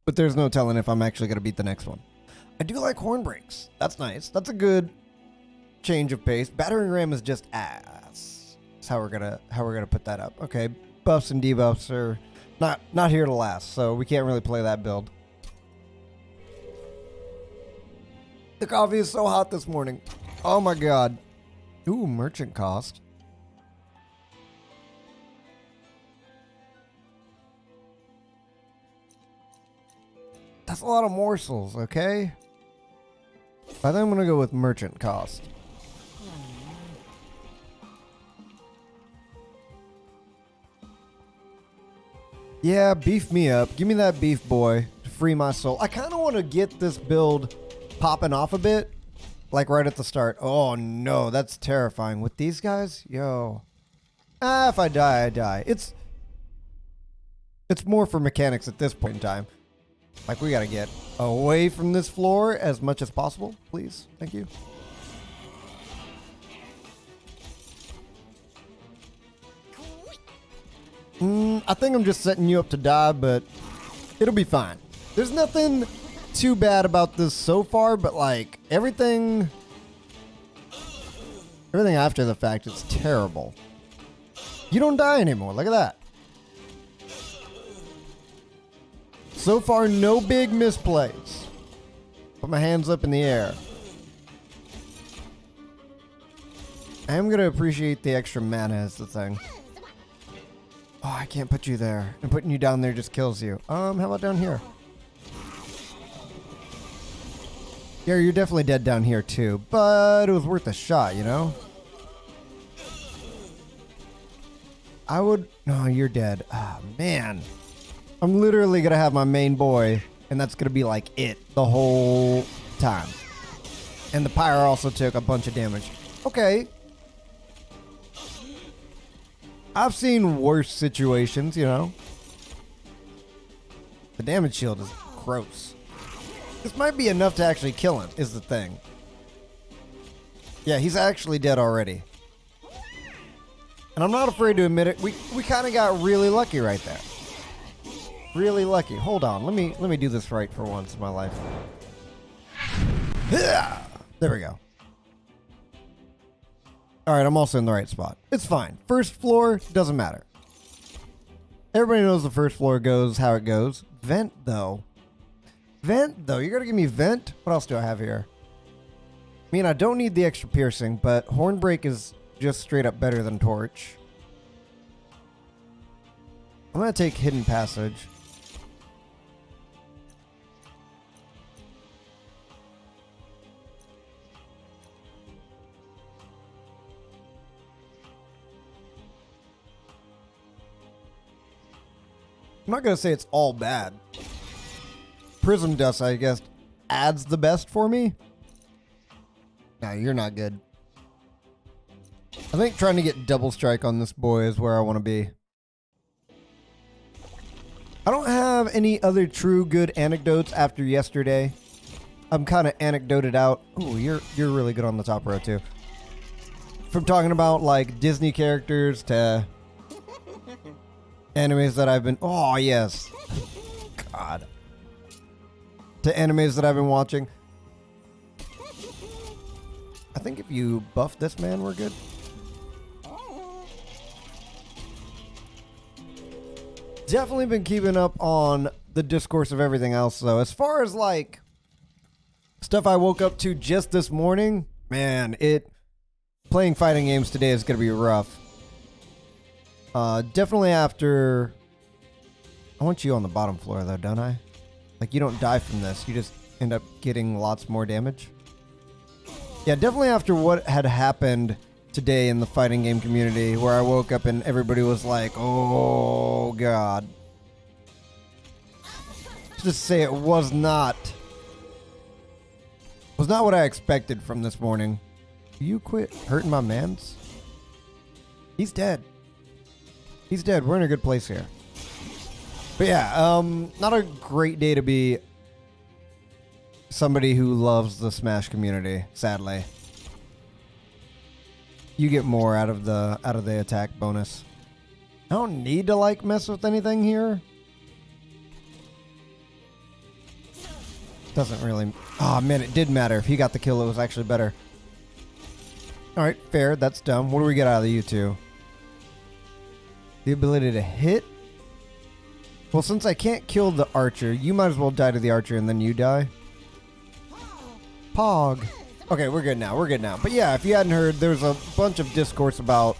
but there's no telling if I'm actually going to beat the next one. I do like horn breaks. That's nice. That's a good change of pace. Battering ram is just ass. That's how we're gonna put that up. Okay, buffs and debuffs are not here to last, so we can't really play that build. The coffee is so hot this morning. Oh my god. Ooh, merchant cost. That's a lot of morsels, okay? I think I'm gonna go with merchant cost. Yeah, beef me up. Give me that beef boy to free my soul. I kind of want to get this build popping off a bit, like right at the start. Oh no, that's terrifying. With these guys, yo. If I die, I die. It's more for mechanics at this point in time. Like, we gotta get away from this floor as much as possible, please. Thank you. I think I'm just setting you up to die, but it'll be fine. There's nothing too bad about this so far, but like everything after the fact, it's terrible. You don't die anymore. Look at that. So far, no big misplays. Put my hands up in the air. I am going to appreciate the extra mana as the thing. Oh, I can't put you there. And putting you down there just kills you. How about down here? Yeah, you're definitely dead down here too. But it was worth a shot, you know? I would... No, you're dead. Ah, man. I'm literally going to have my main boy, and that's going to be like it the whole time. And the Pyre also took a bunch of damage. Okay. I've seen worse situations, you know. The damage shield is gross. This might be enough to actually kill him, is the thing. Yeah, he's actually dead already. And I'm not afraid to admit it. We kind of got really lucky right there. Really lucky. Hold on. Let me do this right for once in my life. There we go. All right, I'm also in the right spot. It's fine. First floor doesn't matter. Everybody knows the first floor goes how it goes. Vent though. Vent though. You gotta give me vent. What else do I have here? I mean, I don't need the extra piercing, but Hornbreak is just straight up better than Torch. I'm gonna take Hidden Passage. I'm not going to say it's all bad. Prism Dust, I guess, adds the best for me. Nah, you're not good. I think trying to get double strike on this boy is where I want to be. I don't have any other true good anecdotes after yesterday. I'm kind of anecdoted out. Ooh, you're really good on the top row too. From talking about like Disney characters to animes that I've been... Oh, yes. God. To animes that I've been watching. I think if you buff this man, we're good. Definitely been keeping up on the discourse of everything else, though. As far as, like, stuff I woke up to just this morning, man, playing fighting games today is going to be rough. Definitely after... I want you on the bottom floor, though, don't I? Like, you don't die from this. You just end up getting lots more damage. Yeah, definitely after what had happened today in the fighting game community, where I woke up and everybody was like, oh, God. Let's just say it was not what I expected from this morning. You quit hurting my mans? He's dead. He's dead. We're in a good place here. But yeah, not a great day to be somebody who loves the Smash community, sadly. You get more out of the attack bonus. I don't need to like mess with anything here. Doesn't really... Oh, man, it did matter. If he got the kill, it was actually better. All right, fair. That's dumb. What do we get out of the you two? The ability to hit? Well, since I can't kill the archer, you might as well die to the archer and then you die. Pog. Okay, we're good now. We're good now. But yeah, if you hadn't heard, there was a bunch of discourse about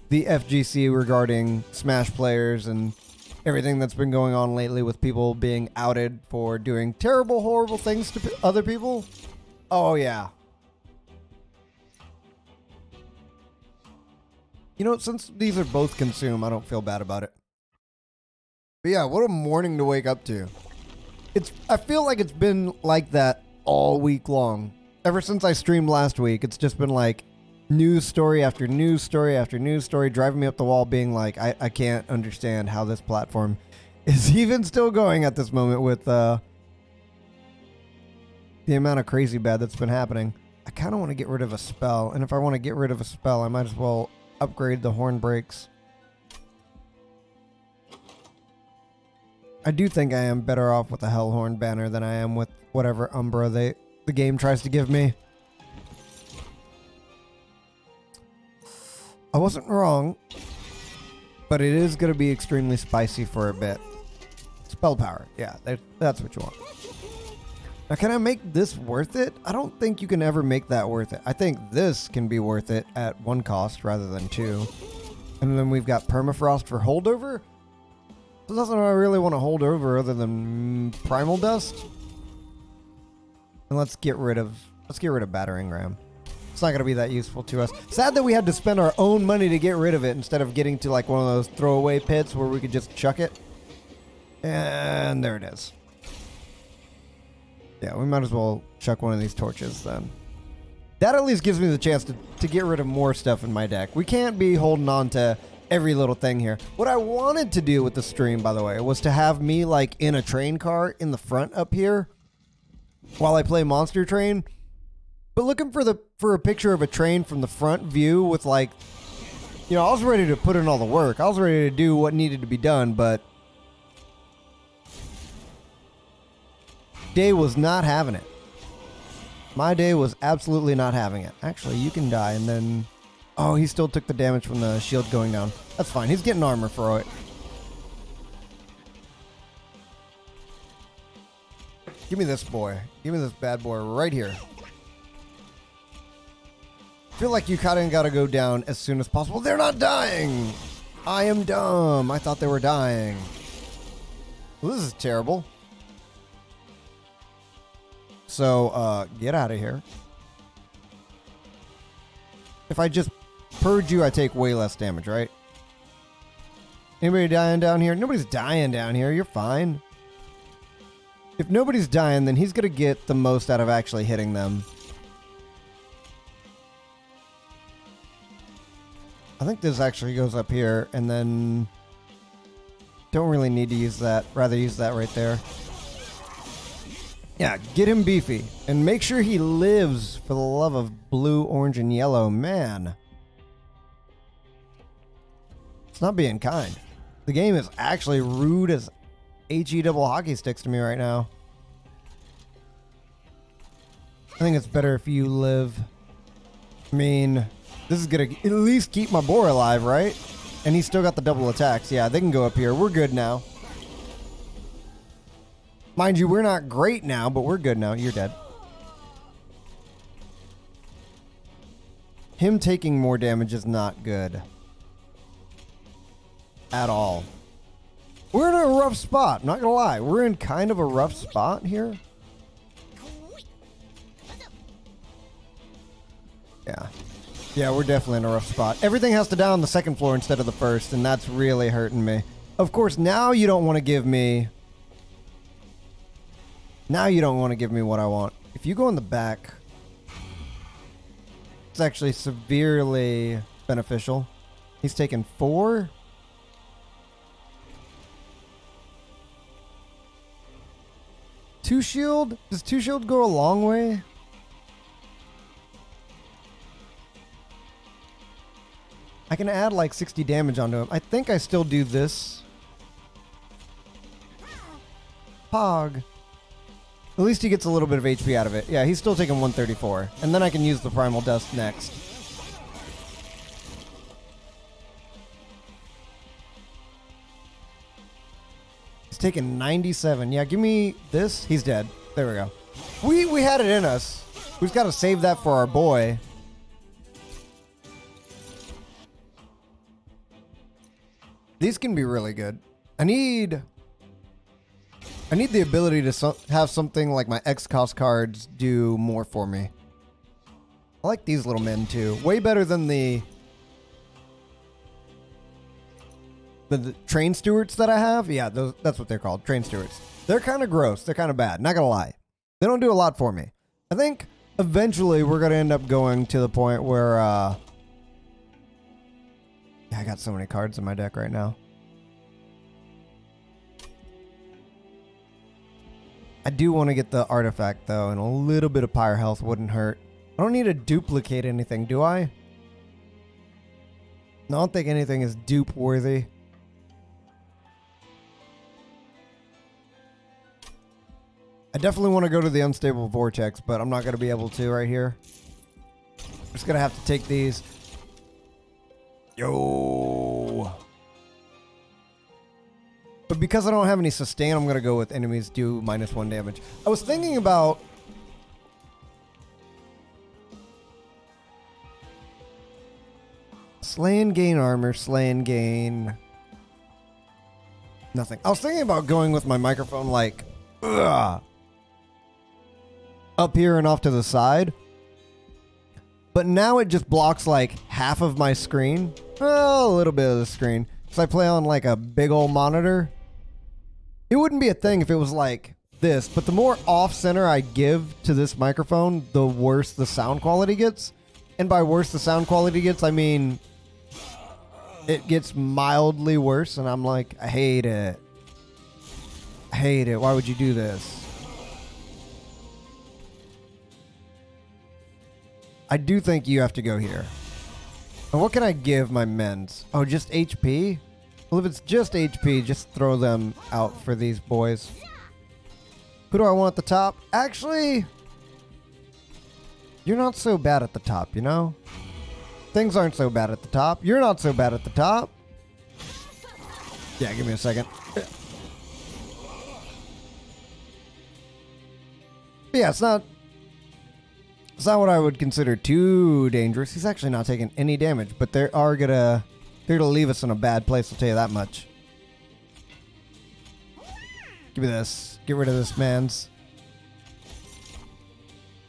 the FGC regarding Smash players and everything that's been going on lately with people being outed for doing terrible, horrible things to other people. Oh, yeah. You know, since these are both consume, I don't feel bad about it. But yeah, what a morning to wake up to. I feel like it's been like that all week long. Ever since I streamed last week, it's just been like news story after news story after news story, driving me up the wall, being like, I can't understand how this platform is even still going at this moment with the amount of crazy bad that's been happening. I kind of want to get rid of a spell, and if I want to get rid of a spell, I might as well upgrade the horn breaks. I do think I am better off with the Hellhorn banner than I am with whatever Umbra the game tries to give me. I wasn't wrong, but it is going to be extremely spicy for a bit. Spell power. Yeah, that's what you want. Now, can I make this worth it? I don't think you can ever make that worth it. I think this can be worth it at 1 cost rather than 2. And then we've got Permafrost for holdover. So that's what I really want to hold over other than Primal Dust. And let's get rid of Battering Ram. It's not going to be that useful to us. Sad that we had to spend our own money to get rid of it instead of getting to like one of those throwaway pits where we could just chuck it. And there it is. Yeah, we might as well chuck one of these torches then. That at least gives me the chance to get rid of more stuff in my deck. We can't be holding on to every little thing here. What I wanted to do with the stream, by the way, was to have me like in a train car in the front up here while I play Monster Train. But looking for a picture of a train from the front view with like, you know, I was ready to put in all the work. I was ready to do what needed to be done, but day was not having it. My day was absolutely not having it. Actually, you can die and then... Oh, he still took the damage from the shield going down. That's fine. He's getting armor for it. Give me this boy. Give me this bad boy right here. I feel like you kind of got to go down as soon as possible. They're not dying. I am dumb. I thought they were dying. Well, this is terrible. So, get out of here. If I just purge you, I take way less damage, right? Anybody dying down here? Nobody's dying down here. You're fine. If nobody's dying, then he's going to get the most out of actually hitting them. I think this actually goes up here, and then... Don't really need to use that. Rather use that right there. Yeah, get him beefy. And make sure he lives for the love of blue, orange, and yellow. Man. It's not being kind. The game is actually rude as HE double hockey sticks to me right now. I think it's better if you live. I mean, this is going to at least keep my boar alive, right? And he's still got the double attacks. Yeah, they can go up here. We're good now. Mind you, we're not great now, but we're good now. You're dead. Him taking more damage is not good. At all. We're in a rough spot, not gonna lie. We're in kind of a rough spot here. Yeah. Yeah, we're definitely in a rough spot. Everything has to die on the second floor instead of the first, and that's really hurting me. Of course, now you don't want to give me... Now you don't want to give me what I want. If you go in the back, it's actually severely beneficial. He's taken 4. Two shield? Does 2 shield go a long way? I can add like 60 damage onto him. I think I still do this. Pog. At least he gets a little bit of HP out of it. Yeah, he's still taking 134. And then I can use the Primal Dust next. He's taking 97. Yeah, give me this. He's dead. There we go. We had it in us. We've got to save that for our boy. These can be really good. I need the ability to have something like my X-Cost cards do more for me. I like these little men too. Way better than the train stewards that I have. Yeah, that's what they're called, train stewards. They're kind of gross. They're kind of bad. Not gonna lie. They don't do a lot for me. I think eventually we're gonna end up going to the point where yeah, I got so many cards in my deck right now. I do want to get the artifact though, and a little bit of Pyre health wouldn't hurt. I don't need to duplicate anything, do I? No, I don't think anything is dupe worthy. I definitely want to go to the unstable vortex, but I'm not going to be able to right here. I'm just going to have to take these. Yo. But because I don't have any sustain, I'm going to go with enemies do -1 damage. I was thinking about... slay and gain armor, slay and gain... nothing. I was thinking about going with my microphone like... ugh, up here and off to the side. But now it just blocks like half of my screen. Well, a little bit of the screen. Because I play on like a big old monitor. It wouldn't be a thing if it was like this. But the more off-center I give to this microphone, the worse the sound quality gets. And by worse the sound quality gets, I mean... it gets mildly worse. And I'm like, I hate it. I hate it. Why would you do this? I do think you have to go here. And what can I give my men's? Oh, just HP? Well, if it's just HP, just throw them out for these boys. Who do I want at the top? Actually, you're not so bad at the top, you know? Things aren't so bad at the top. You're not so bad at the top. Yeah, give me a second. Yeah, it's not what I would consider too dangerous. He's actually not taking any damage, but they're gonna leave us in a bad place, I'll tell you that much. Give me this. Get rid of this man's.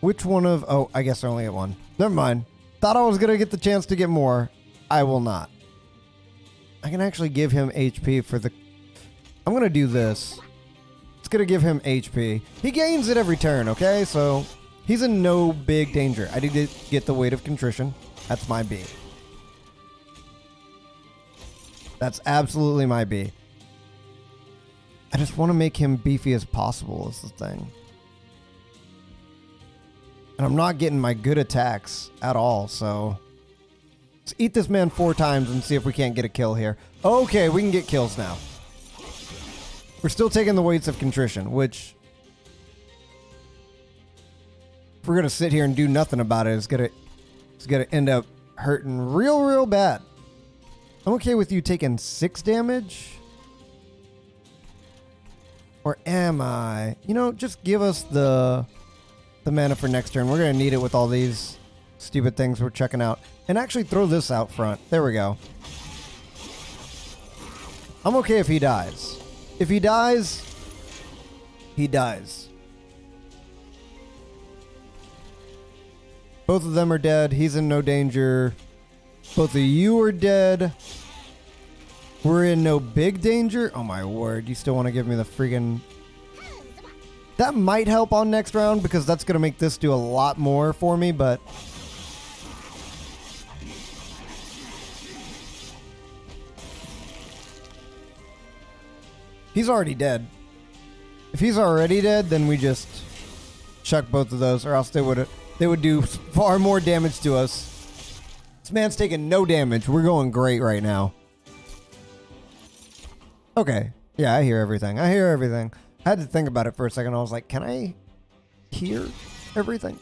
Which one of... oh, I guess I only get one. Never mind. Thought I was gonna get the chance to get more. I will not. I can actually give him HP for the... I'm gonna do this. It's gonna give him HP. He gains it every turn, okay? So... he's in no big danger. I did get the Weight of Contrition. That's my B. That's absolutely my B. I just want to make him beefy as possible is the thing. And I'm not getting my good attacks at all, so... let's eat this man 4 times and see if we can't get a kill here. Okay, we can get kills now. We're still taking the Weights of Contrition, which... if we're gonna sit here and do nothing about it, it's gonna end up hurting real bad. I'm okay with you taking 6 damage. Or am I? You know, just give us the mana for next turn. We're gonna need it with all these stupid things we're checking out. And actually throw this out front. There we go. I'm okay if he dies. If he dies, he dies. Both of them are dead. He's in no danger. Both of you are dead. We're in no big danger. Oh my word. You still want to give me the freaking... that might help on next round because that's going to make this do a lot more for me, but... he's already dead. If he's already dead, then we just chuck both of those, or else they would do far more damage to us. This man's taking no damage. We're going great right now. Okay. Yeah, I hear everything. I hear everything. I had to think about it for a second. I was like, can I hear everything?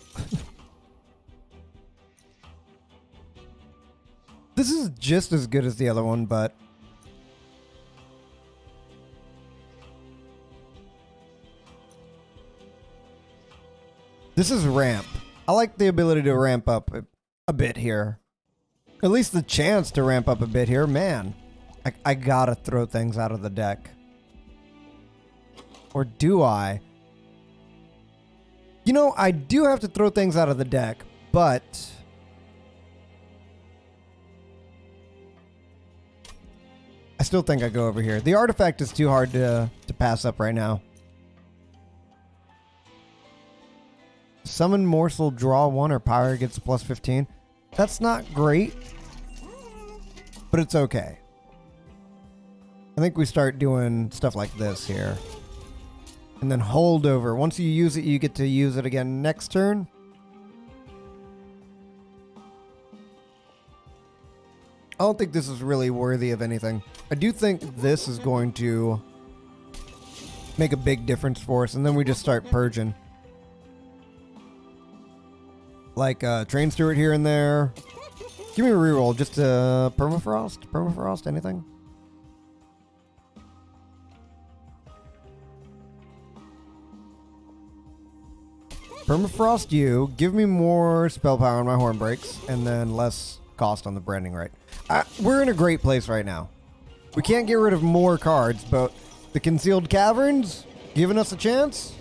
This is just as good as the other one, but this is ramp. I like the ability to ramp up a bit here. At least the chance to ramp up a bit here. Man, I gotta throw things out of the deck. Or do I? You know, I do have to throw things out of the deck, but I still think I go over here. The artifact is too hard to pass up right now. Summon morsel, draw 1, or Pyre gets a plus 15. That's not great, but it's okay. I think we start doing stuff like this here. And then hold over. Once you use it, you get to use it again next turn. I don't think this is really worthy of anything. I do think this is going to make a big difference for us, and then we just start purging. Like Train Steward here and there. Give me a reroll. Just Permafrost? Permafrost? Anything? Permafrost you. Give me more spell power on my horn breaks, and then less cost on the branding right. We're in a great place right now. We can't get rid of more cards, but the Concealed Caverns giving us a chance.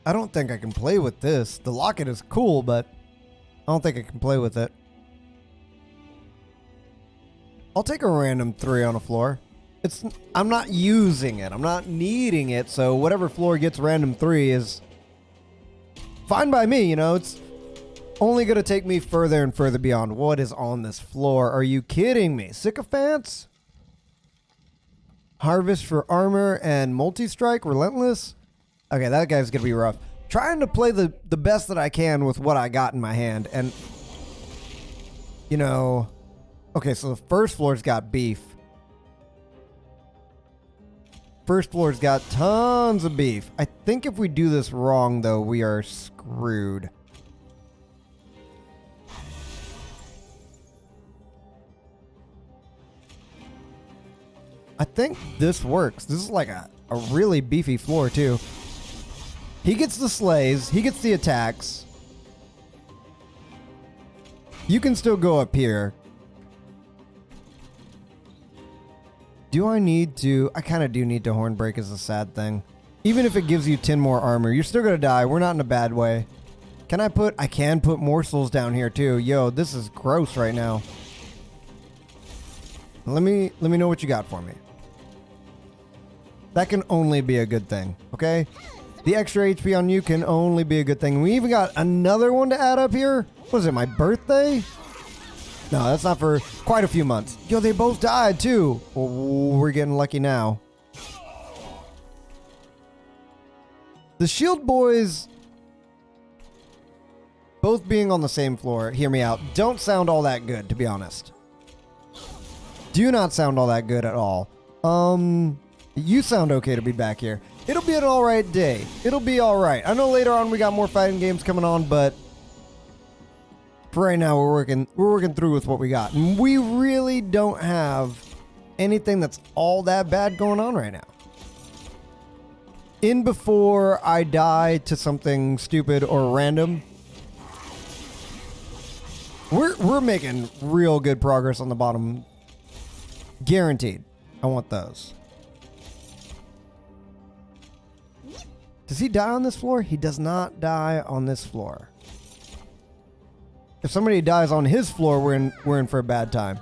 I don't think I can play with this. The locket is cool, but I don't think I can play with it. I'll take a random 3 on a floor. I'm not using it. I'm not needing it, so whatever floor gets random 3 is fine by me, you know. It's only going to take me further and further beyond what is on this floor. Are you kidding me? Sycophants? Harvest for armor and multi-strike, relentless? Okay, that guy's going to be rough. Trying to play the best that I can with what I got in my hand. And, you know, okay, so the first floor's got beef. First floor's got tons of beef. I think if we do this wrong, though, we are screwed. I think this works. This is like a really beefy floor, too. He gets the slays. He gets the attacks. You can still go up here. Do I need to? I kind of do need to horn break as a sad thing. Even if it gives you 10 more armor, you're still going to die. We're not in a bad way. Can I put? I can put morsels down here too. Yo, this is gross right now. Let me know what you got for me. That can only be a good thing, okay? The extra HP on you can only be a good thing. We even got another one to add up here. What is it, my birthday? No, that's not for quite a few months. Yo, they both died too. Well, we're getting lucky now. The Shield Boys both being on the same floor, hear me out, don't sound all that good, to be honest. Do not sound all that good at all. You sound okay to be back here. It'll be an alright day. It'll be alright. I know later on we got more fighting games coming on, but for right now we're working through with what we got. And we really don't have anything that's all that bad going on right now. In before I die to something stupid or random, we're making real good progress on the bottom. Guaranteed. I want those. Does he die on this floor? He does not die on this floor. If somebody dies on his floor, we're in for a bad time.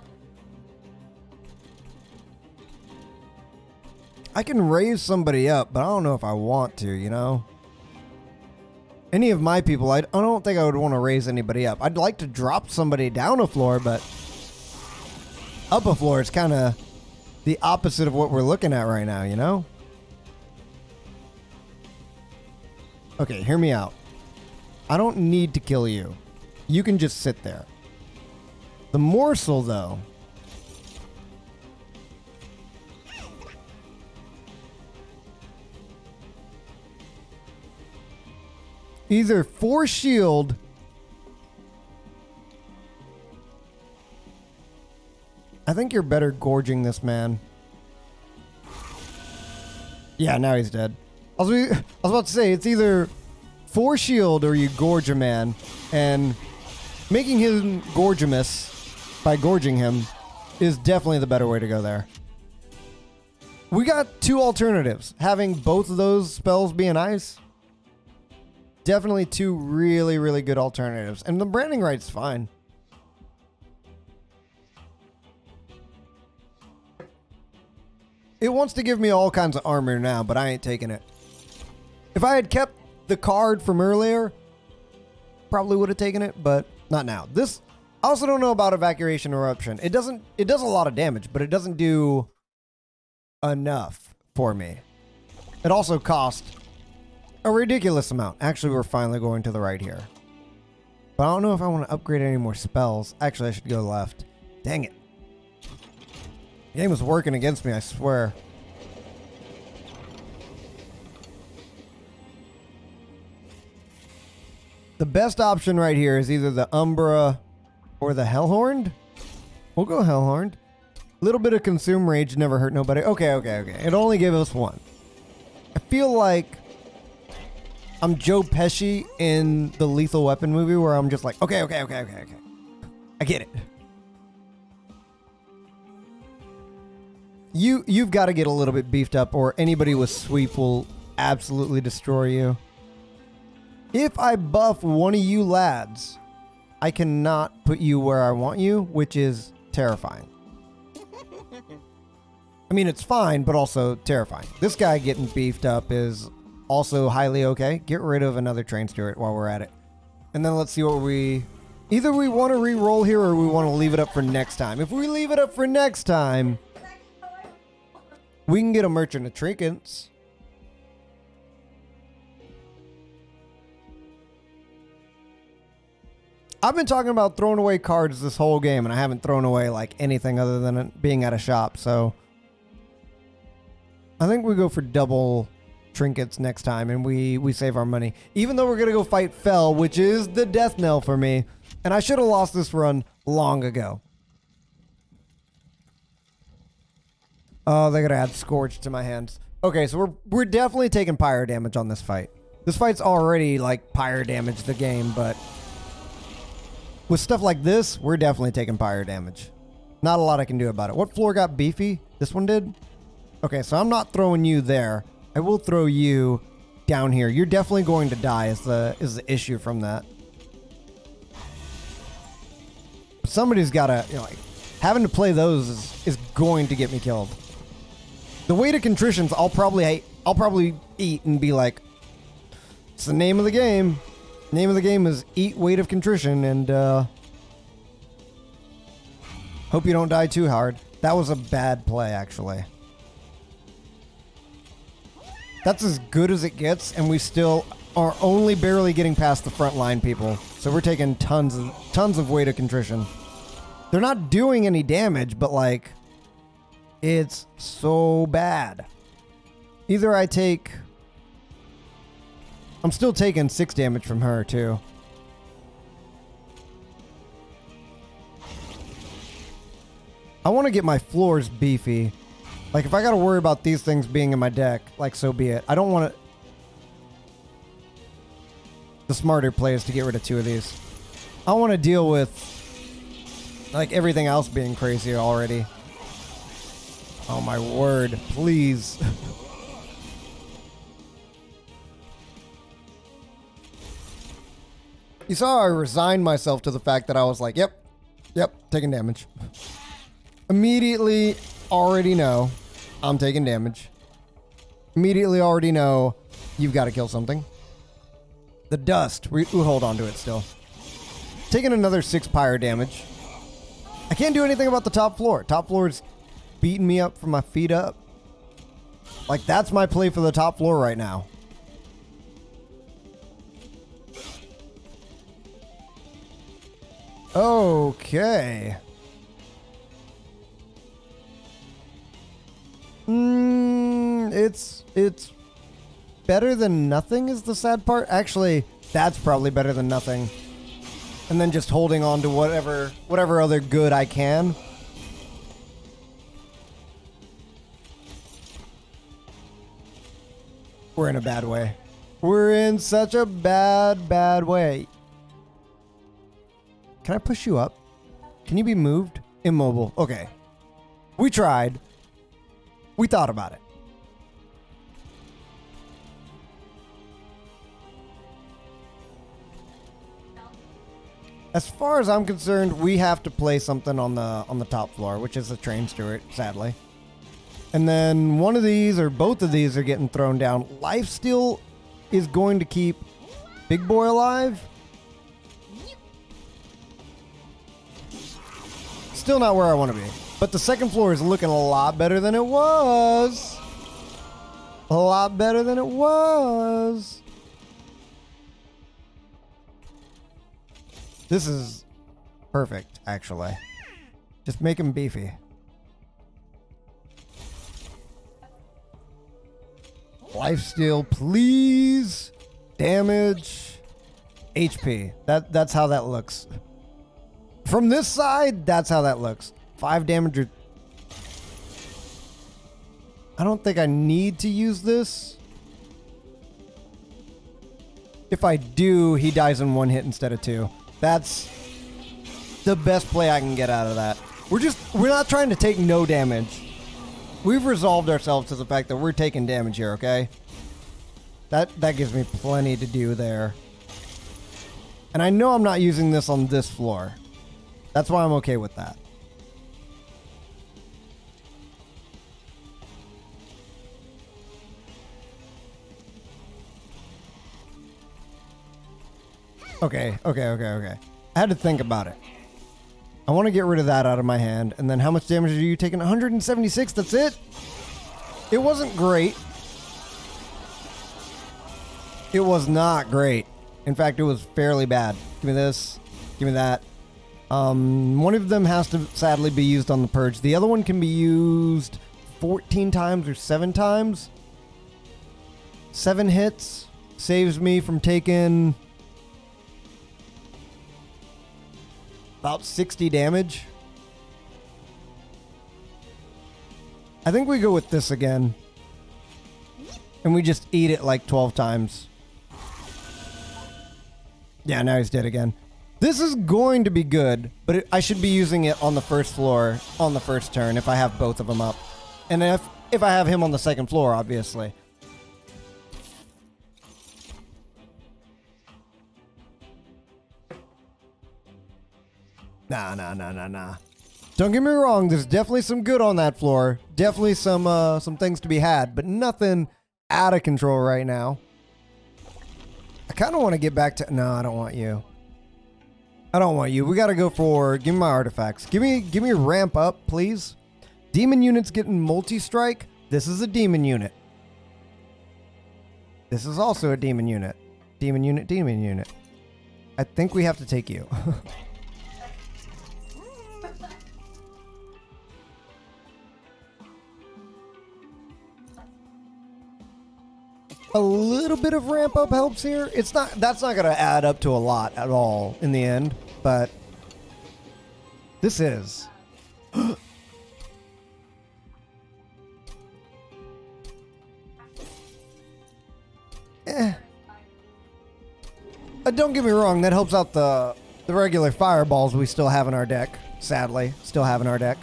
I can raise somebody up, but I don't know if I want to, you know? Any of my people, I don't think I would want to raise anybody up. I'd like to drop somebody down a floor, but up a floor is kind of the opposite of what we're looking at right now, you know? Okay, hear me out. I don't need to kill you. You can just sit there. The morsel, though. Either force shield. I think you're better gorging this man. Yeah, now he's dead. I was about to say, it's either force shield or you gorge a man. And making him gorgemus by gorging him is definitely the better way to go there. We got two alternatives. Having both of those spells be an ice. Definitely two really, really good alternatives. And the branding right's fine. It wants to give me all kinds of armor now, but I ain't taking it. If I had kept the card from earlier, probably would have taken it, but not now. This, I also don't know about Evacuation Eruption. It does a lot of damage, but it doesn't do enough for me. It also costs a ridiculous amount. Actually, we're finally going to the right here. But I don't know if I want to upgrade any more spells. Actually, I should go left. Dang it. The game was working against me, I swear. The best option right here is either the Umbra or the Hellhorned. We'll go Hellhorned. Little bit of Consume Rage never hurt nobody. Okay. It only gave us one. I feel like I'm Joe Pesci in the Lethal Weapon movie where I'm just like, okay. I get it. You've got to get a little bit beefed up or anybody with sweep will absolutely destroy you. If I buff one of you lads, I cannot put you where I want you, which is terrifying. I mean, it's fine, but also terrifying. This guy getting beefed up is also highly okay. Get rid of another Train Steward while we're at it. And then let's see what either we want to re-roll here or we want to leave it up for next time. If we leave it up for next time, we can get a Merchant of Trinkets. I've been talking about throwing away cards this whole game, and I haven't thrown away like anything other than it being at a shop, so I think we go for double trinkets next time, and we save our money. Even though we're going to go fight Fell, which is the death knell for me, and I should have lost this run long ago. Oh, they gotta add Scorch to my hands. Okay, so we're definitely taking Pyre damage on this fight. This fight's already like Pyre damage the game, but with stuff like this, we're definitely taking Pyre damage. Not a lot I can do about it. What floor got beefy? This one did? Okay, so I'm not throwing you there. I will throw you down here. You're definitely going to die is the issue from that. Somebody's gotta, like, having to play those is going to get me killed. The weight of contritions, I'll probably eat and be like, it's the name of the game. Name of the game is eat weight of contrition, and hope you don't die too hard. That was a bad play, actually. That's as good as it gets, and we still are only barely getting past the front line people. So we're taking tons of weight of contrition. They're not doing any damage, but like, it's so bad. Either I take... I'm still taking 6 damage from her, too. I want to get my floors beefy. Like, if I got to worry about these things being in my deck, like, so be it. I don't want to... The smarter play is to get rid of 2 of these. I want to deal with, like, everything else being crazy already. Oh, my word. Please. You saw I resigned myself to the fact that I was like, yep, taking damage. Immediately already know I'm taking damage. Immediately already know you've got to kill something. The dust, we hold on to it still. Taking another 6 pyre damage. I can't do anything about the top floor. Top floor is beating me up from my feet up. Like, that's my play for the top floor right now. Okay. It's better than nothing is the sad part. Actually, that's probably better than nothing. And then just holding on to whatever other good I can. We're in a bad way. We're in such a bad way. Can I push you up? Can you be moved? Immobile. Okay. We tried. We thought about it. As far as I'm concerned, we have to play something on the top floor, which is the train steward, sadly. And then one of these or both of these are getting thrown down. Lifesteal is going to keep Big Boy alive. Still not where I want to be. But the second floor is looking a lot better than it was. A lot better than it was. This is perfect, actually. Just make him beefy. Lifesteal, please. Damage. HP. That's how that looks. From this side, that's how that looks. 5 damage. I don't think I need to use this. If I do, he dies in 1 hit instead of 2. That's the best play I can get out of that. We're not trying to take no damage. We've resolved ourselves to the fact that we're taking damage here, okay? That gives me plenty to do there. And I know I'm not using this on this floor. That's why I'm okay with that. Okay. I had to think about it. I want to get rid of that out of my hand. And then how much damage are you taking? 176, that's it? It wasn't great. It was not great. In fact, it was fairly bad. Give me this. Give me that. One of them has to sadly be used on the purge. The other one can be used 14 times or 7 times. 7 hits saves me from taking about 60 damage. I think we go with this again. And we just eat it like 12 times. Yeah, now he's dead again. This is going to be good, but I should be using it on the first floor on the first turn if I have both of them up. And if I have him on the second floor, obviously. Nah. Don't get me wrong, there's definitely some good on that floor. Definitely some things to be had, but nothing out of control right now. I kind of want to get back to... No, I don't want you. I don't want you. We got to go for... Give me my artifacts. Give me ramp up, please. Demon units getting multi-strike. This is a demon unit. This is also a demon unit. Demon unit. I think we have to take you. A little bit of ramp up helps here. That's not going to add up to a lot at all in the end, but this is. Don't get me wrong, that helps out the regular fireballs we still have in our deck. Sadly, still have in our deck.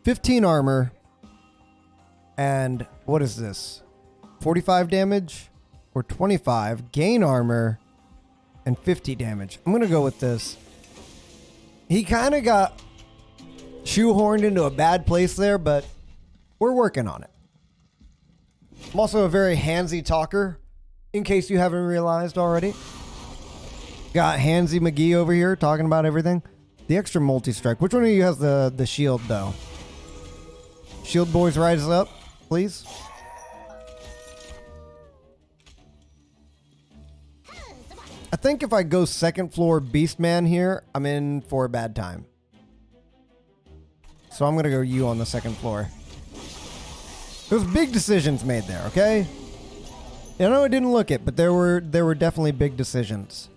$15 armor, and what is this? 45 damage or 25? Gain armor and 50 damage. I'm gonna go with this. He kind of got shoehorned into a bad place there, but we're working on it. I'm also a very handsy talker, in case you haven't realized already. Got Handsy McGee over here talking about everything. The extra multi-strike. Which one of you has the shield, though? Shield boys rises up. please. I think if I go second floor Beastman here, I'm in for a bad time. So I'm going to go you on the second floor. There was big decisions made there, okay? I know I didn't look it, but there were definitely big decisions.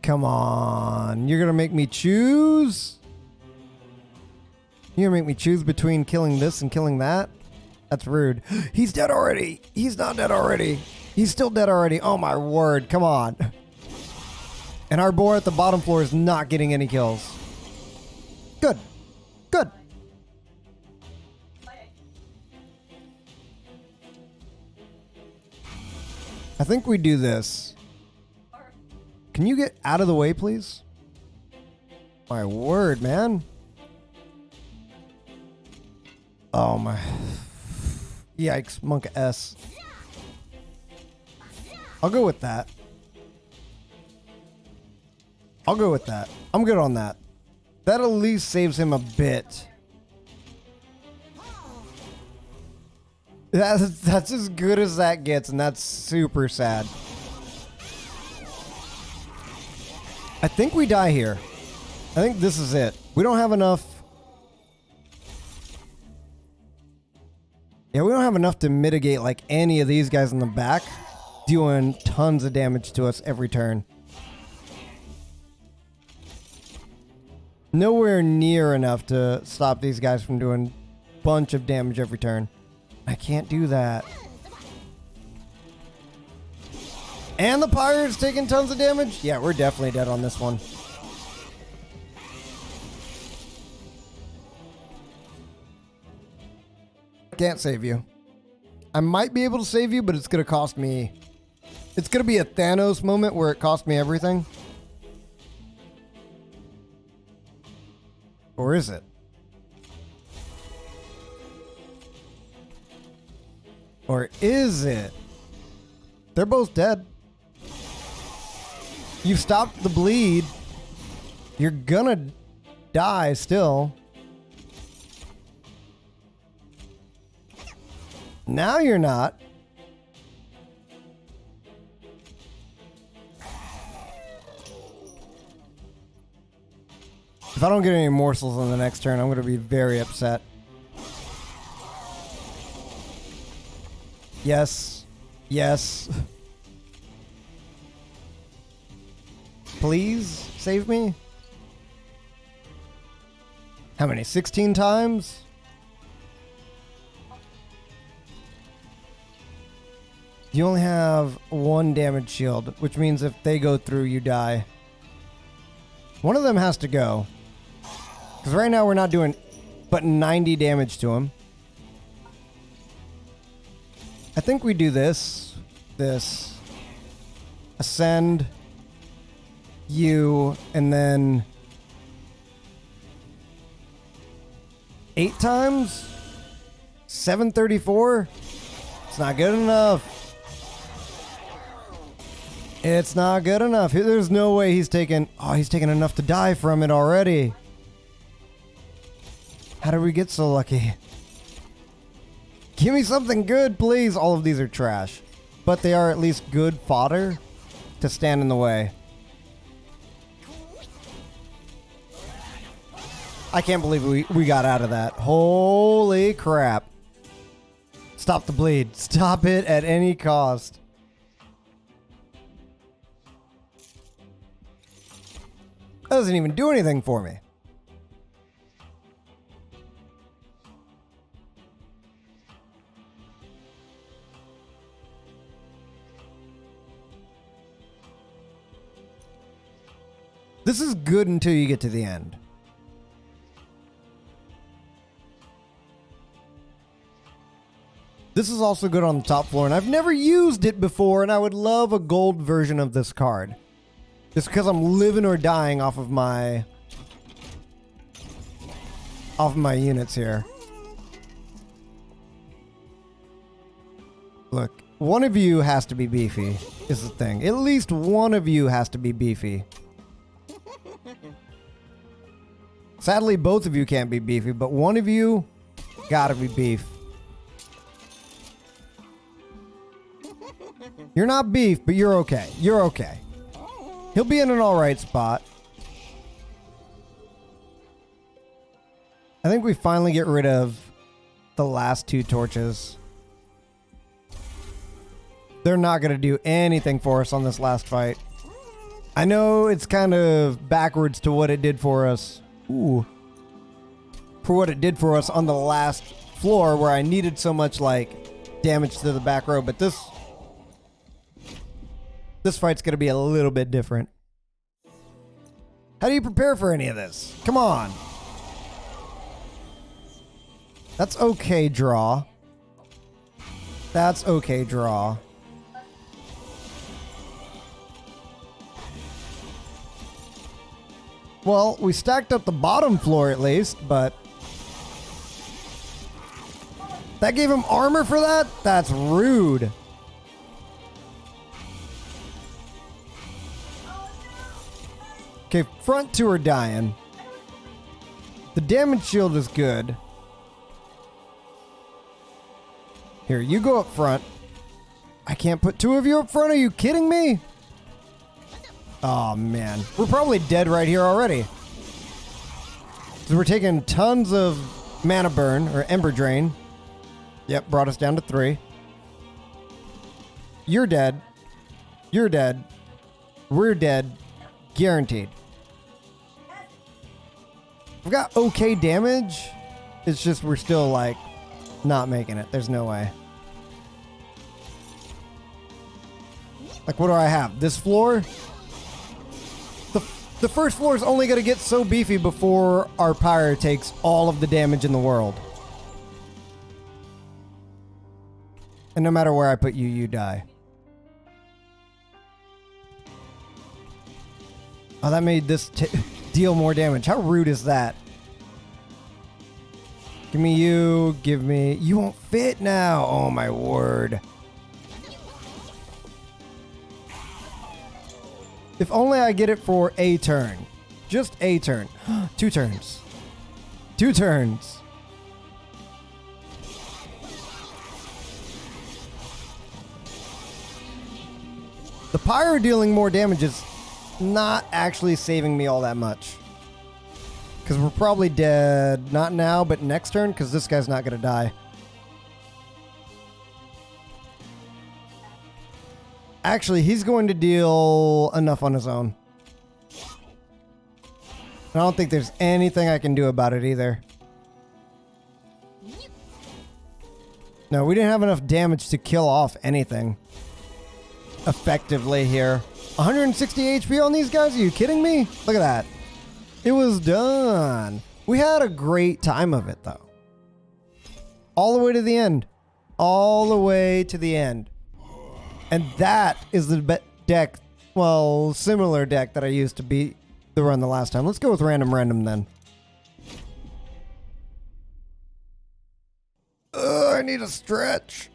Come on. You're going to make me choose? You're going to make me choose between killing this and killing that? That's rude. He's dead already. He's not dead already. He's still dead already. Oh my word. Come on. And our boar at the bottom floor is not getting any kills. Good. Good. I think we do this. Can you get out of the way, please? My word, man. Oh my. Yikes, Monk S. I'll go with that. I'll go with that. I'm good on that. That at least saves him a bit. That's as good as that gets, and that's super sad. I think we die here. I think this is it. We don't have enough. Yeah, we don't have enough to mitigate like any of these guys in the back doing tons of damage to us every turn. Nowhere near enough to stop these guys from doing a bunch of damage every turn. I can't do that. And the Pyre's taking tons of damage? Yeah, we're definitely dead on this one. Can't save you. I might be able to save you, but it's going to cost me. It's going to be a Thanos moment where it costs me everything. Or is it? Or is it? They're both dead. You stopped the bleed. You're gonna die still. Now you're not. If I don't get any morsels on the next turn, I'm going to be very upset. Yes. Yes. Please save me. How many? 16 times? You only have one damage shield, which means if they go through, you die. One of them has to go. Because right now we're not doing but 90 damage to him. I think we do this. This. Ascend. You. And then 8 times? 734? It's not good enough. It's not good enough. There's no way he's taken... Oh, he's taken enough to die from it already. How did we get so lucky? Give me something good, please. All of these are trash. But they are at least good fodder to stand in the way. I can't believe we got out of that. Holy crap. Stop the bleed. Stop it at any cost. That doesn't even do anything for me. This is good until you get to the end. This is also good on the top floor, and I've never used it before, and I would love a gold version of this card. Just because I'm living or dying off of my units here. Look, one of you has to be beefy, is the thing. At least one of you has to be beefy. Sadly, both of you can't be beefy, but one of you gotta be beef. You're not beef, but you're okay. You're okay. He'll be in an alright spot. I think we finally get rid of the last 2 torches. They're not going to do anything for us on this last fight. I know it's kind of backwards to what it did for us. Ooh. For what it did for us on the last floor where I needed so much like damage to the back row, but this fight's going to be a little bit different. How do you prepare for any of this? Come on. That's okay, draw. That's okay, draw. Well, we stacked up the bottom floor at least, but that gave him armor for that? That's rude. Okay, front 2 are dying. The damage shield is good. Here, you go up front. I can't put 2 of you up front. Are you kidding me? Oh, man. We're probably dead right here already. So we're taking tons of mana burn, or ember drain. Yep, brought us down to 3. You're dead. You're dead. We're dead. Guaranteed. We've got okay damage. It's just we're still, like, not making it. There's no way. Like, what do I have? This floor? The first floor is only going to get so beefy before our Pyre takes all of the damage in the world. And no matter where I put you, you die. Oh, that made this deal more damage. How rude is that? Give me you. Give me... You won't fit now. Oh, my word. If only I get it for a turn. Just a turn. 2 turns. 2 turns. The Pyre dealing more damage is not actually saving me all that much. Because we're probably dead. Not now, but next turn, because this guy's not going to die. Actually, he's going to deal enough on his own. I don't think there's anything I can do about it either. No, we didn't have enough damage to kill off anything effectively here. 160 HP on these guys? Are you kidding me? Look at that. It was done. We had a great time of it, though. All the way to the end. All the way to the end. And that is the deck, well, similar deck that I used to beat the run the last time. Let's go with random then. I need a stretch.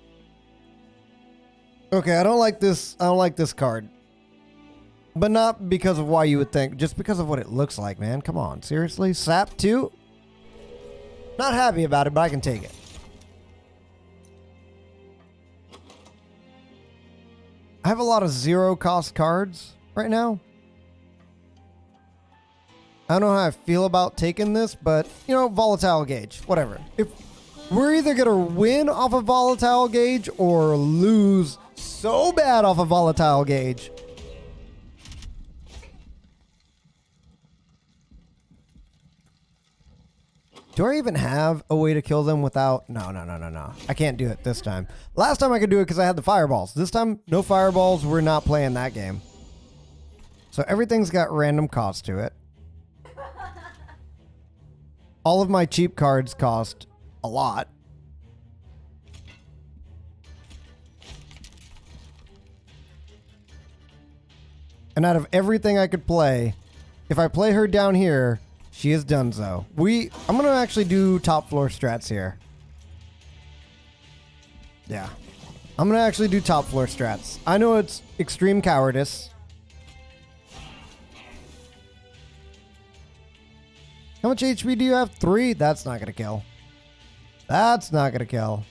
Okay, I don't like this. I don't like this card. But not because of why you would think, just because of what it looks like, man. Come on, seriously? Sap 2? Not happy about it, but I can take it. I have a lot of 0 cost cards right now. I don't know how I feel about taking this, but, you know, volatile gauge, whatever. If we're either going to win off a volatile gauge or lose so bad off a volatile gauge. Do I even have a way to kill them without... No. I can't do it this time. Last time I could do it because I had the fireballs. This time, no fireballs. We're not playing that game. So everything's got random cost to it. All of my cheap cards cost a lot. And out of everything I could play, if I play her down here... She is done so. I'm going to actually do top floor strats here. Yeah. I'm going to actually do top floor strats. I know it's extreme cowardice. How much HP do you have? 3? That's not gonna kill. That's not gonna kill.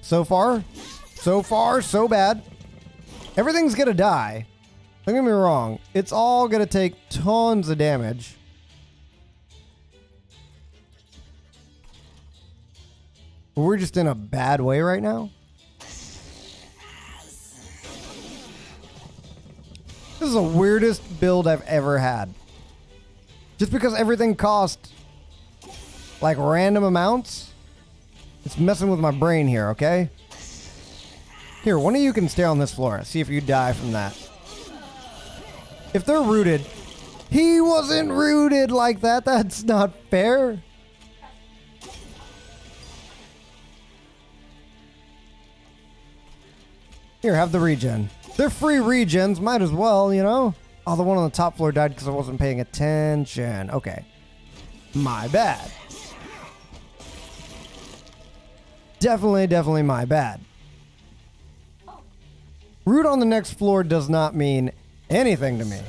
So far, so bad. Everything's gonna die. Don't get me wrong. It's all gonna take tons of damage. But we're just in a bad way right now. This is the weirdest build I've ever had. Just because everything cost like random amounts, it's messing with my brain here, okay? Here, one of you can stay on this floor. See if you die from that. If they're rooted, he wasn't rooted like that. That's not fair. Here, have the regen. They're free regens. Might as well, you know? Oh, the one on the top floor died because I wasn't paying attention. Okay. My bad. Definitely my bad. Root on the next floor does not mean anything to me.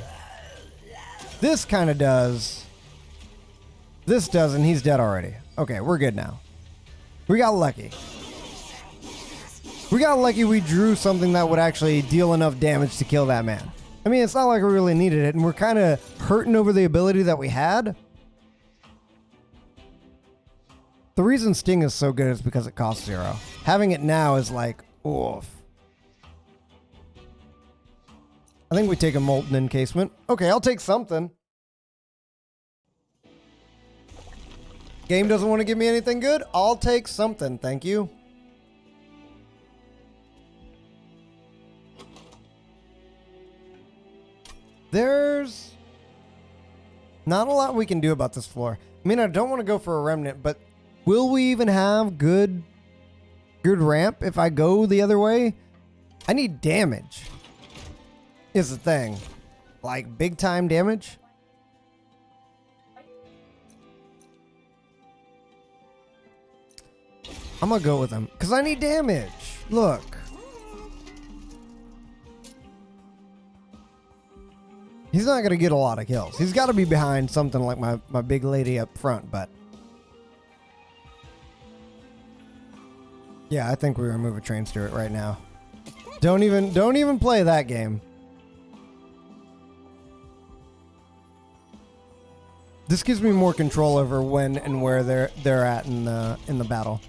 This kind of does. This does, and he's dead already. Okay, we're good now. We got lucky. We got lucky we drew something that would actually deal enough damage to kill that man. I mean, it's not like we really needed it, and we're kind of hurting over the ability that we had. The reason Sting is so good is because it costs 0. Having it now is like, oof. I think we take a Molten Encasement. Okay, I'll take something. Game doesn't want to give me anything good? I'll take something, thank you. There's not a lot we can do about this floor. I mean, I don't want to go for a remnant, but will we even have good ramp if I go the other way? I need damage. Is the thing. Like big time damage. I'm gonna go with him because I need damage. Look. He's not going to get a lot of kills. He's got to be behind something like my big lady up front, but... Yeah, I think we remove a train Stewart right now. Don't even play that game. This gives me more control over when and where they're at in the battle.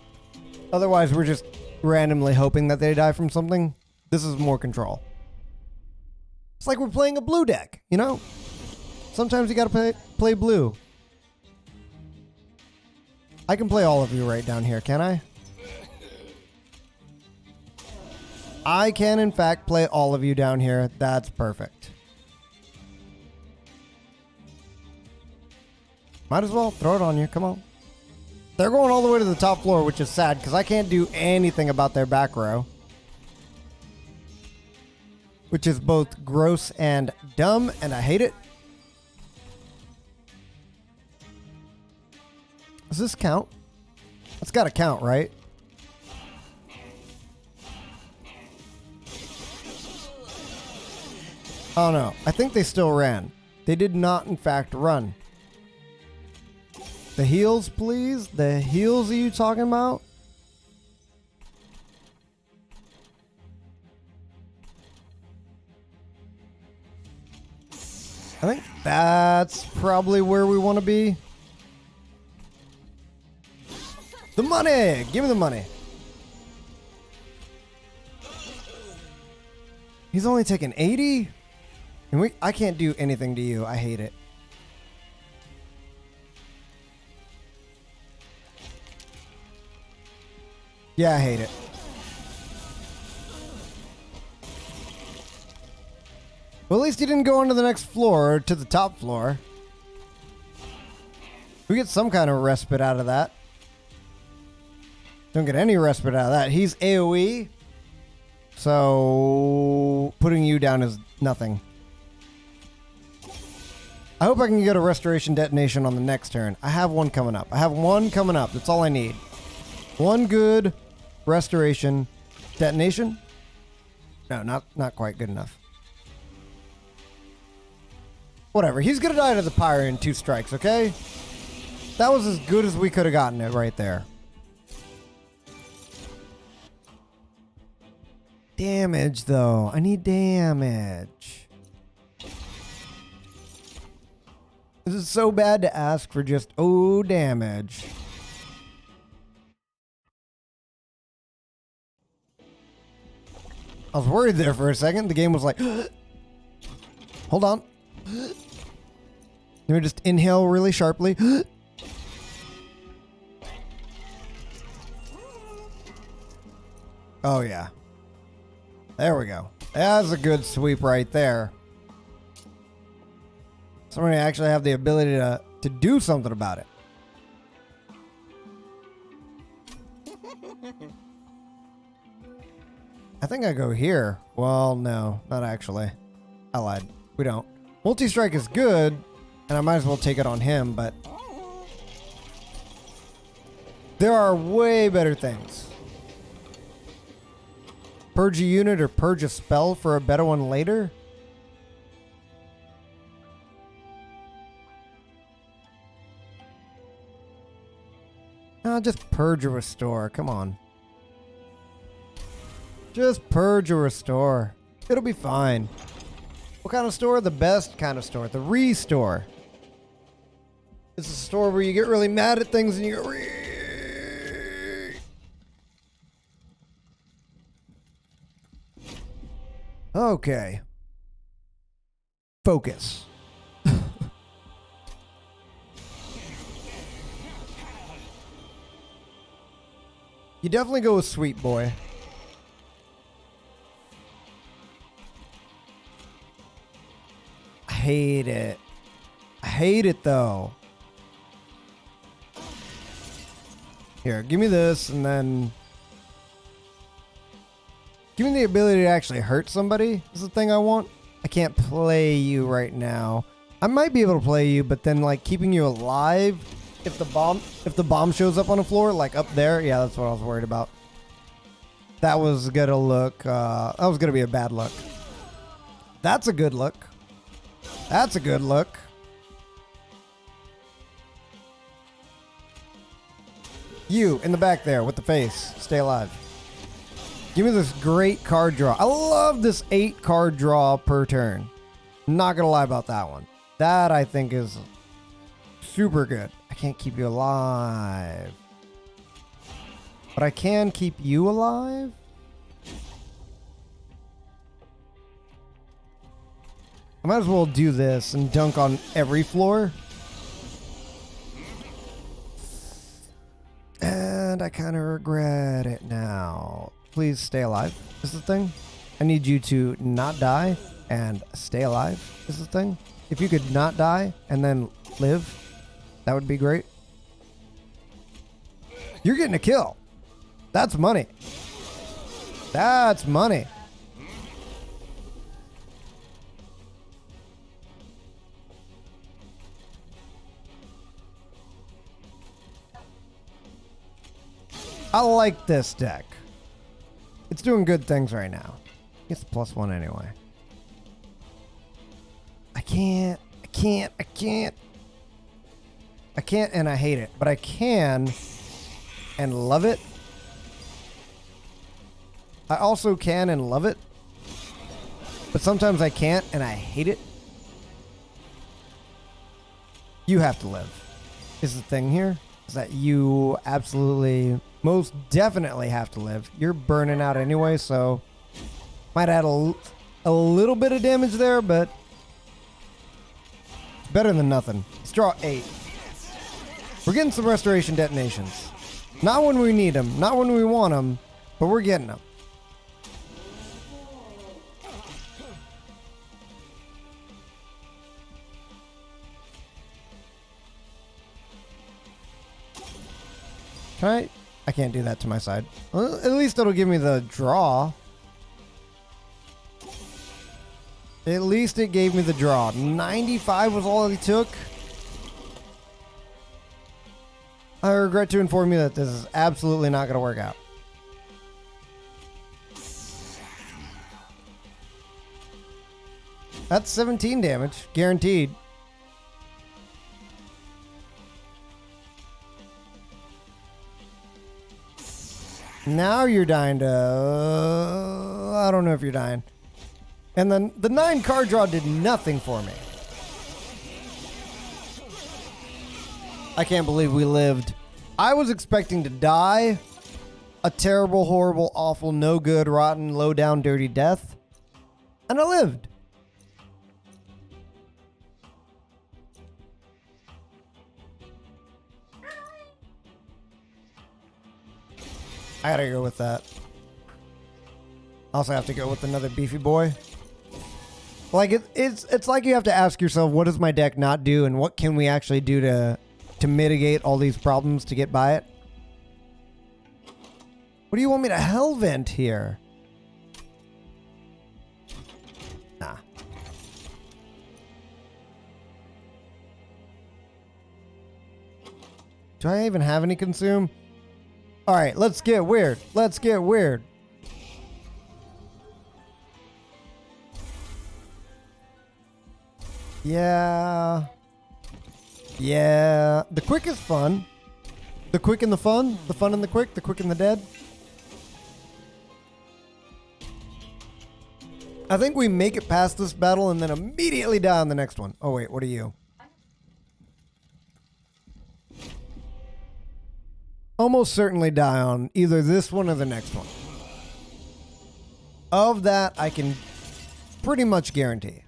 Otherwise, we're just randomly hoping that they die from something. This is more control. It's like we're playing a blue deck, you know? Sometimes you gotta play blue. I can play all of you right down here, can I? I can, in fact, play all of you down here. That's perfect. Might as well throw it on you. Come on. They're going all the way to the top floor, which is sad because I can't do anything about their back row. Which is both gross and dumb, and I hate it. Does this count? That's got to count, right? Oh no, I think they still ran. They did not, in fact, run. The heals, please. The heals are you talking about? I think that's probably where we want to be. The money! Give me the money. He's only taking 80? And I can't do anything to you. I hate it. Yeah, I hate it. Well, at least he didn't go onto the next floor, or to the top floor. We get some kind of respite out of that. Don't get any respite out of that. He's AoE. So putting you down is nothing. I hope I can get a restoration detonation on the next turn. I have one coming up. That's all I need. One good restoration detonation. No, not quite good enough. Whatever. He's gonna die to the Pyre in 2 strikes, okay? That was as good as we could have gotten it right there. Damage, though. I need damage. This is so bad to ask for just, oh, damage. I was worried there for a second. The game was like, hold on. Let me just inhale really sharply. Oh, yeah. There we go. That's a good sweep right there. Somebody actually have the ability to do something about it. I think I go here. Well, no, not actually. I lied. We don't. Multi-strike is good, and I might as well take it on him, but there are way better things. Purge a unit or purge a spell for a better one later? No, just purge or restore. Come on. Just purge or restore. It'll be fine. What kind of store? The best kind of store. The restore. It's a store where you get really mad at things and you go re. Okay. Focus. You definitely go with Sweet Boy. I hate it. I hate it though. Here, give me this and then give me the ability to actually hurt somebody. Is the thing I want. I can't play you right now. I might be able to play you, but then like keeping you alive if the bomb shows up on the floor, like up there. Yeah, that's what I was worried about. That was gonna look that was gonna be a bad look. That's a good look. That's a good look. You in the back there with the face. Stay alive. Give me this great card draw. I love this 8 card draw per turn. Not gonna lie about that one. That I think is super good. I can't keep you alive. But I can keep you alive? I might as well do this and dunk on every floor. And I kind of regret it now. Please stay alive is the thing. I need you to not die and stay alive is the thing. If you could not die and then live, that would be great. You're getting a kill. That's money. That's money. I like this deck. It's doing good things right now. It's +1 anyway. I can't, and I hate it, but I can and love it. I also can and love it, but sometimes I can't and I hate it. You have to live is the thing here, is that you absolutely, most definitely have to live. You're burning out anyway, so might add a little bit of damage there, but it's better than nothing. Let's draw 8. We're getting some restoration detonations. Not when we need them, not when we want them, but we're getting them. I can't do that to my side. Well, at least it'll give me the draw. At least it gave me the draw. 95 was all it took. I regret to inform you that this is absolutely not going to work out. That's 17 damage, guaranteed. Now you're dying to... I don't know if you're dying. And then the 9 card draw did nothing for me. I can't believe we lived. I was expecting to die. A terrible, horrible, awful, no good, rotten, low down, dirty death. And I lived. I gotta go with that. Also have to go with another beefy boy. Like it's like you have to ask yourself, what does my deck not do, and what can we actually do to mitigate all these problems to get by it? What do you want me to hell vent here? Nah. Do I even have any consume? All right, let's get weird. Let's get weird. Yeah. Yeah. The quick is fun. The quick and the fun. The fun and the quick. The quick and the dead. I think we make it past this battle and then immediately die on the next one. Oh, wait. What are you? Almost certainly die on either this one or the next one. Of that, I can pretty much guarantee.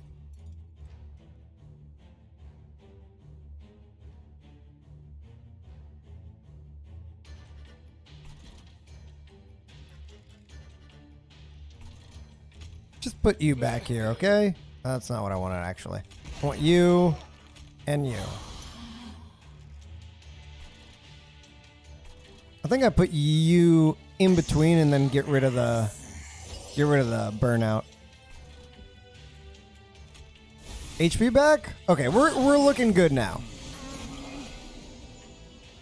Just put you back here, okay? That's not what I wanted, actually. I want you and you. I think I put you in between and then get rid of the burnout. HP back? Okay, we're looking good now.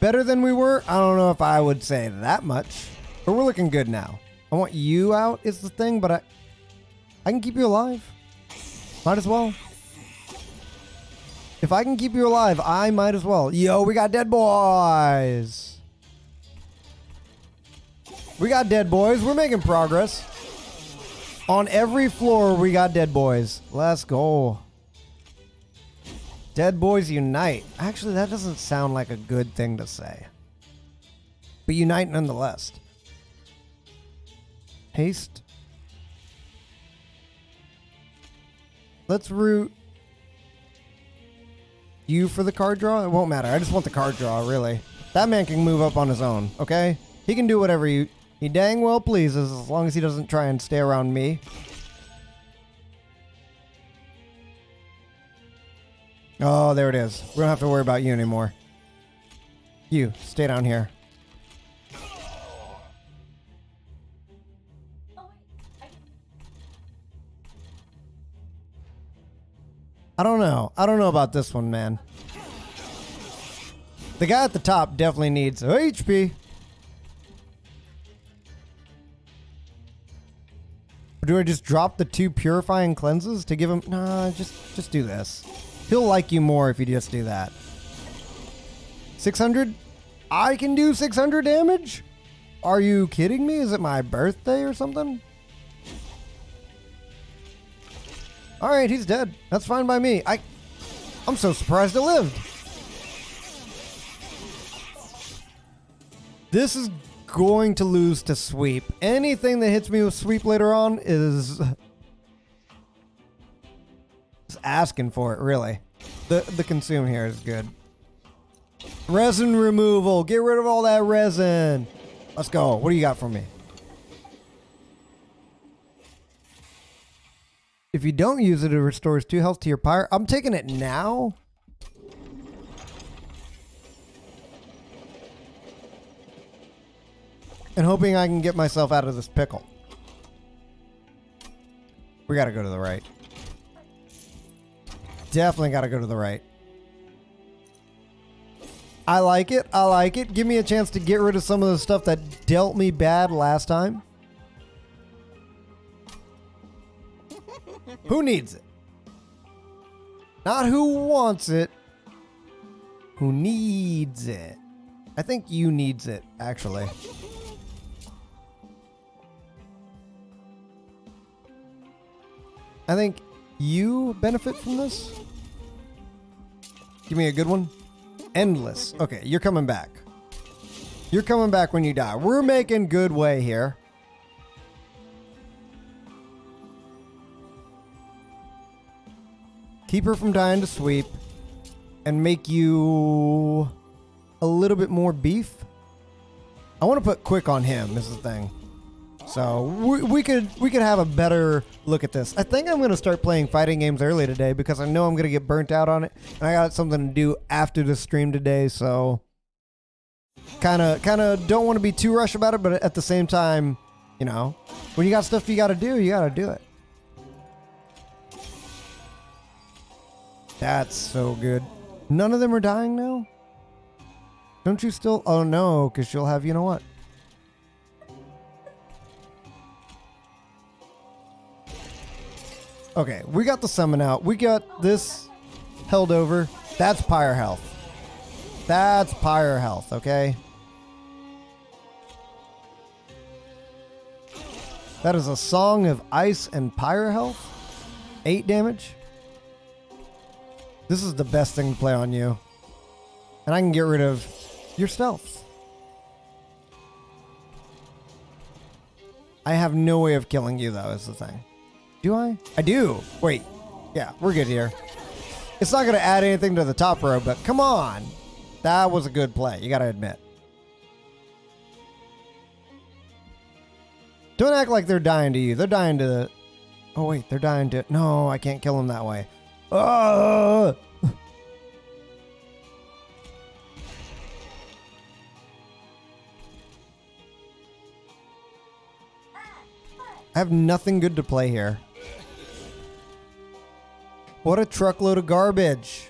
Better than we were? I don't know if I would say that much, but we're looking good now. I want you out is the thing, but I can keep you alive. Might as well. If I can keep you alive, I might as well. Yo, we got dead boys. We got dead boys. We're making progress. On every floor, we got dead boys. Let's go. Dead boys unite. Actually, that doesn't sound like a good thing to say. But unite nonetheless. Haste. Let's root you for the card draw. It won't matter. I just want the card draw, really. That man can move up on his own, okay? He can do whatever he dang well pleases, as long as he doesn't try and stay around me. Oh, there it is. We don't have to worry about you anymore. You, stay down here. I don't know. I don't know about this one, man. The guy at the top definitely needs HP. Or do I just drop the 2 purifying cleanses to give him? Nah, just do this. He'll like you more if you just do that. 600? I can do 600 damage? Are you kidding me? Is it my birthday or something? All right, he's dead. That's fine by me. I'm so surprised it lived. This is going to lose to sweep. Anything that hits me with sweep later on is asking for it, really. The consume here is good. Resin removal. Get rid of all that resin. Let's go. What do you got for me? If you don't use it, it restores 2 health to your pyre. I'm taking it now. And hoping I can get myself out of this pickle. We gotta go to the right. Definitely gotta go to the right. I like it. I like it. Give me a chance to get rid of some of the stuff that dealt me bad last time. Who needs it? Not who wants it. Who needs it? I think you needs it, actually. I think you benefit from this. Give me a good one. Endless. Okay, you're coming back. You're coming back when you die. We're making good way here. Keep her from dying to sweep. And make you a little bit more beef. I want to put quick on him, is the thing. So we could have a better look at this. I think I'm going to start playing fighting games early today because I know I'm going to get burnt out on it. And I got something to do after the stream today, so kind of don't want to be too rushed about it, but at the same time, you know, when you got stuff you got to do it. That's so good. None of them are dying now? Don't you still? Oh no, because she'll have, you know what? Okay, we got the summon out. We got this held over. That's Pyre health. That's Pyre health, okay? That is a Song of Ice and Pyre health. 8 damage. This is the best thing to play on you. And I can get rid of your stealth. I have no way of killing you, though, is the thing. Do I? I do. Wait. Yeah, we're good here. It's not going to add anything to the top row, but come on. That was a good play, you got to admit. Don't act like they're dying to you. They're dying to the... Oh, wait. They're dying to... No, I can't kill them that way. I have nothing good to play here. What a truckload of garbage.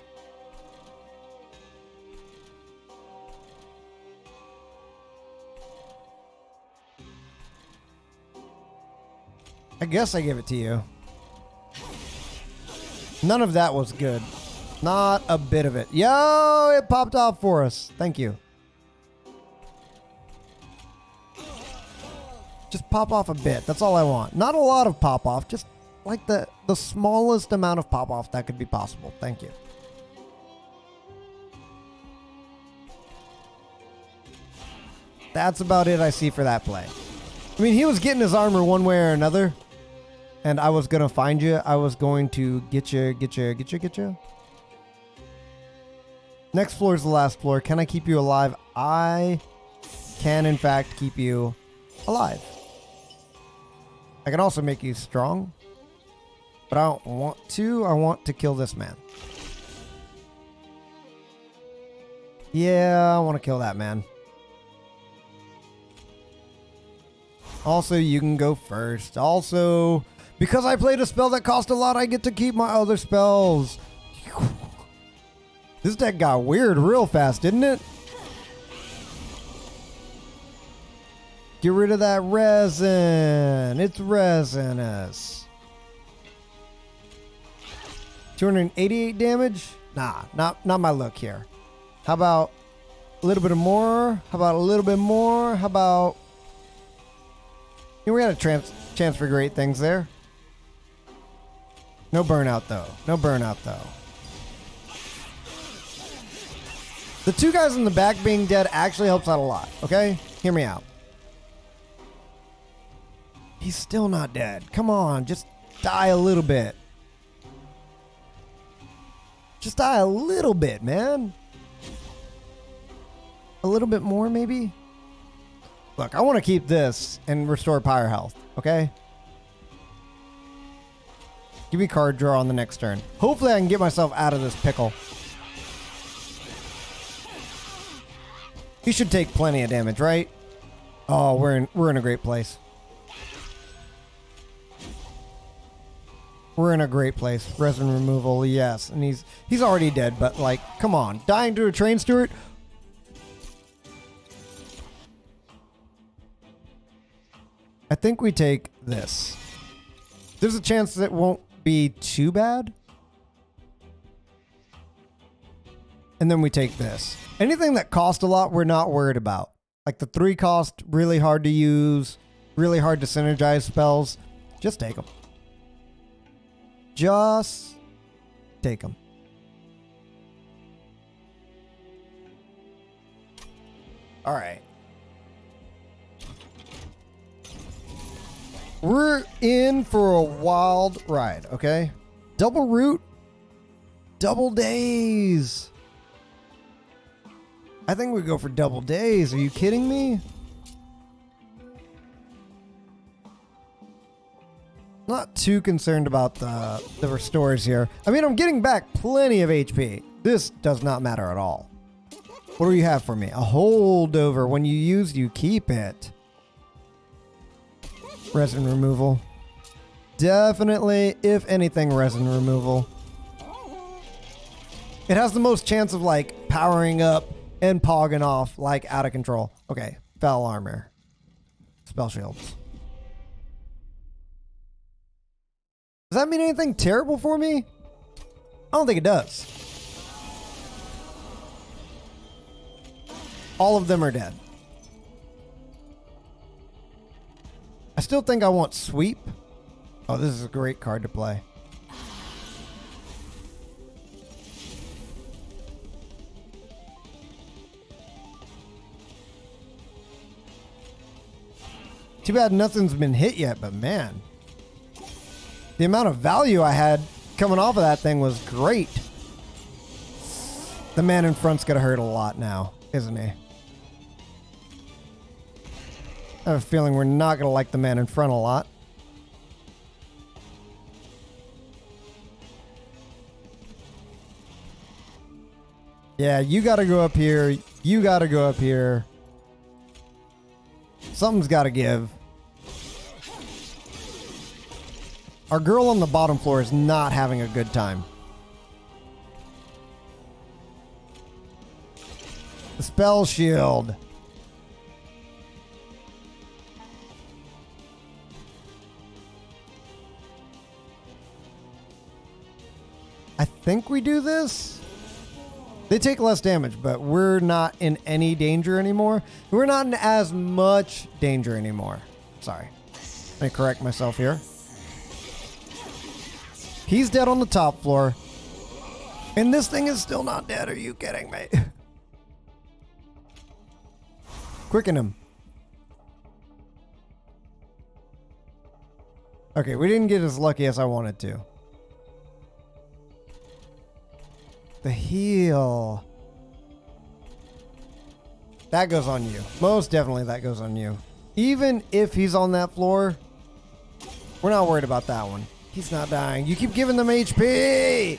I guess I give it to you. None of that was good. Not a bit of it. Yo, it popped off for us. Thank you. Just pop off a bit. That's all I want. Not a lot of pop off. Just like the smallest amount of pop off that could be possible. Thank you. That's about it I see for that play. I mean, he was getting his armor one way or another. And I was going to find you. I was going to get you. Next floor is the last floor. Can I keep you alive? I can, in fact, keep you alive. I can also make you strong. But I don't want to. I want to kill this man. Yeah, I want to kill that man. Also, you can go first. Also... because I played a spell that cost a lot, I get to keep my other spells. This deck got weird real fast, didn't it? Get rid of that resin. It's resinous. 288 damage? Nah, not my look here. How about a little bit more? How about a little bit more? How about... we got a chance for great things there. No burnout, though. No burnout, though. The two guys in the back being dead actually helps out a lot, okay? Hear me out. He's still not dead. Come on, just die a little bit. Just die a little bit, man. A little bit more, maybe? Look, I want to keep this and restore Pyre health, okay? Give me card draw on the next turn. Hopefully I can get myself out of this pickle. He should take plenty of damage, right? Oh, we're in a great place. We're in a great place. Resin removal, yes. And he's already dead, but like, come on. Dying to a train steward? I think we take this. There's a chance that it won't be too bad. And then we take this. Anything that cost a lot, we're not worried about. Like the 3 cost, really hard to use, really hard to synergize spells. Just take them. Just take them. All right. We're in for a wild ride, okay? Double root, double days. I think we go for double days. Are you kidding me? Not too concerned about the restores here. I mean, I'm getting back plenty of HP. This does not matter at all. What do you have for me? A holdover. When you use, you keep it. Resin removal. Definitely, if anything, resin removal. It has the most chance of like powering up and pogging off like out of control. Okay, foul armor. Spell shields. Does that mean anything terrible for me? I don't think it does. All of them are dead. I still think I want sweep. Oh, this is a great card to play. Too bad nothing's been hit yet, but man. The amount of value I had coming off of that thing was great. The man in front's gonna hurt a lot now, isn't he? I have a feeling we're not gonna like the man in front a lot. Yeah, you gotta go up here. You gotta go up here. Something's gotta give. Our girl on the bottom floor is not having a good time. The spell shield. I think we do this. They take less damage, but we're not in any danger anymore. We're not in as much danger anymore. Sorry. Let me correct myself here. He's dead on the top floor. And this thing is still not dead. Are you kidding me? Quicken him. Okay, we didn't get as lucky as I wanted to. The heal. That goes on you. Most definitely that goes on you. Even if he's on that floor, we're not worried about that one. He's not dying. You keep giving them HP.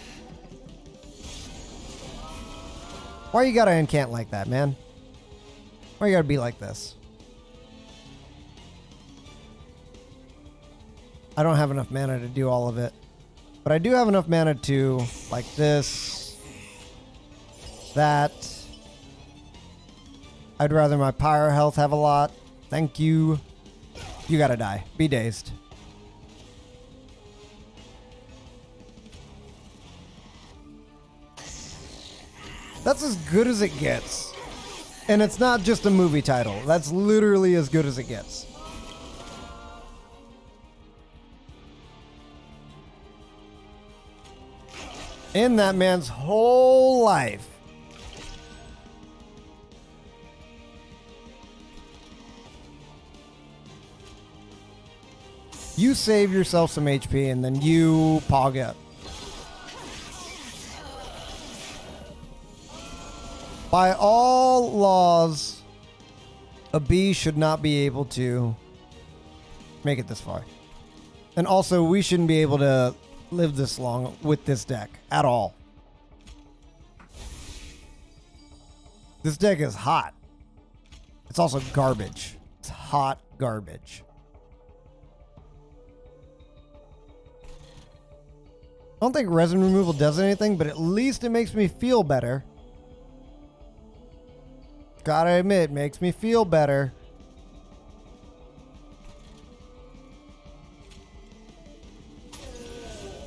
Why you gotta incant like that, man? Why you gotta be like this? I don't have enough mana to do all of it. But I do have enough mana to, like this, that. I'd rather my Pyre health have a lot. Thank you. You gotta die. Be dazed. That's as good as it gets. And it's not just a movie title. That's literally as good as it gets. In that man's whole life. You save yourself some HP and then you pog up. By all laws, a bee should not be able to make it this far. And also, we shouldn't be able to live this long with this deck at all. This deck is hot. It's also garbage. It's hot garbage. I don't think resin removal does anything, but at least it makes me feel better. Gotta admit, makes me feel better.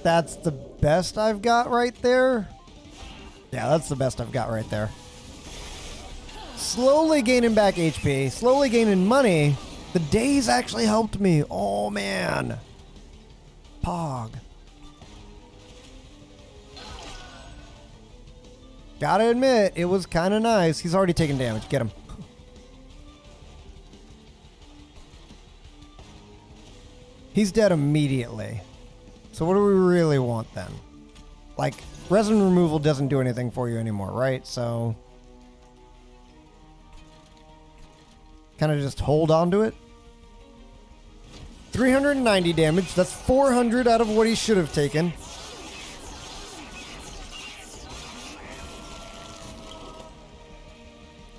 That's the best I've got right there. Yeah, that's the best I've got right there. Slowly gaining back HP, slowly gaining money. The days actually helped me. Oh, man. Pog. Gotta admit, it was kind of nice. He's already taken damage. Get him. He's dead immediately. So what do we really want then? Like, resin removal doesn't do anything for you anymore, right? So kind of just hold on to it. 390 damage. That's 400 out of what he should have taken.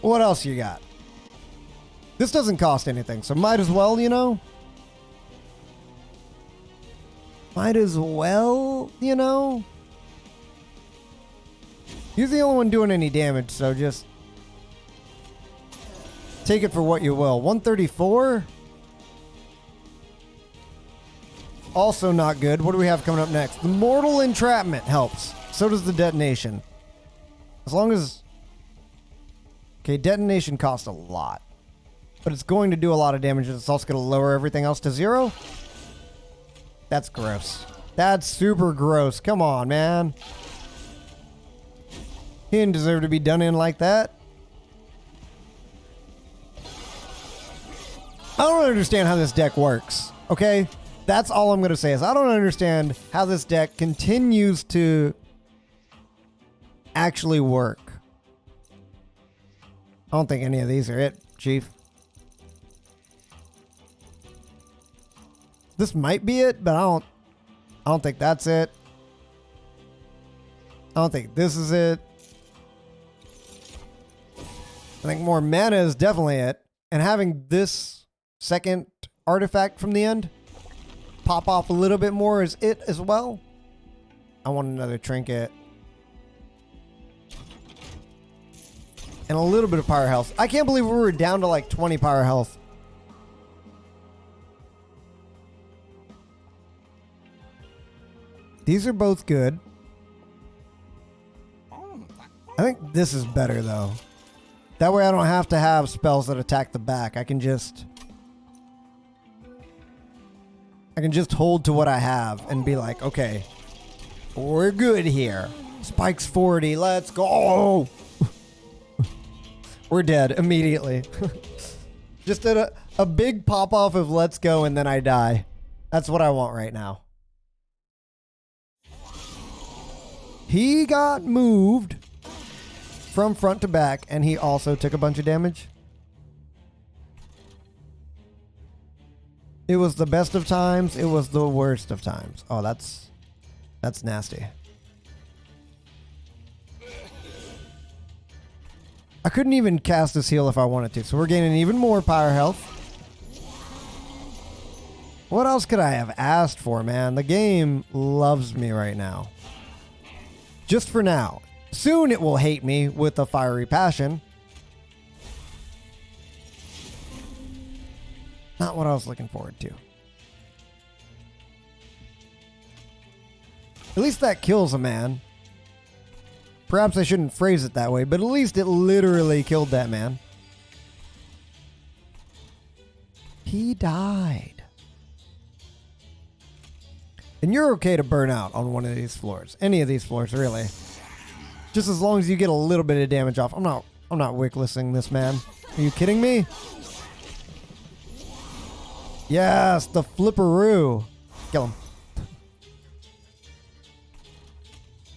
What else you got? This doesn't cost anything, so might as well, you know? Might as well, you know? He's the only one doing any damage, so just take it for what you will. 134? Also not good. What do we have coming up next? The Mortal Entrapment helps. So does the Detonation. As long as... Okay, Detonation costs a lot. But it's going to do a lot of damage. It's also going to lower everything else to 0. That's gross. That's super gross. Come on, man. He didn't deserve to be done in like that. I don't understand how this deck works, okay? That's all I'm going to say is I don't understand how this deck continues to actually work. I don't think any of these are it, Chief. This might be it, but I don't think that's it. I don't think this is it. I think more mana is definitely it. And having this second artifact from the end pop off a little bit more is it as well. I want another trinket. And a little bit of Pyre health. I can't believe we were down to like 20 Pyre health. These are both good. I think this is better though. That way I don't have to have spells that attack the back. I can just hold to what I have and be like, okay, we're good here. Spike's 40. Let's go. We're dead immediately. Just did a big pop off of let's go and then I die. That's what I want right now. He got moved from front to back and he also took a bunch of damage. It was the best of times. It was the worst of times. Oh, that's nasty. I couldn't even cast this heal if I wanted to, so we're gaining even more Pyre health. What else could I have asked for, man? The game loves me right now. Just for now. Soon it will hate me with a fiery passion. Not what I was looking forward to. At least that kills a man. Perhaps I shouldn't phrase it that way, but at least it literally killed that man. He died. And you're okay to burn out on one of these floors. Any of these floors, really. Just as long as you get a little bit of damage off. I'm not wicklessing this man. Are you kidding me? Yes, the flipperoo. Kill him.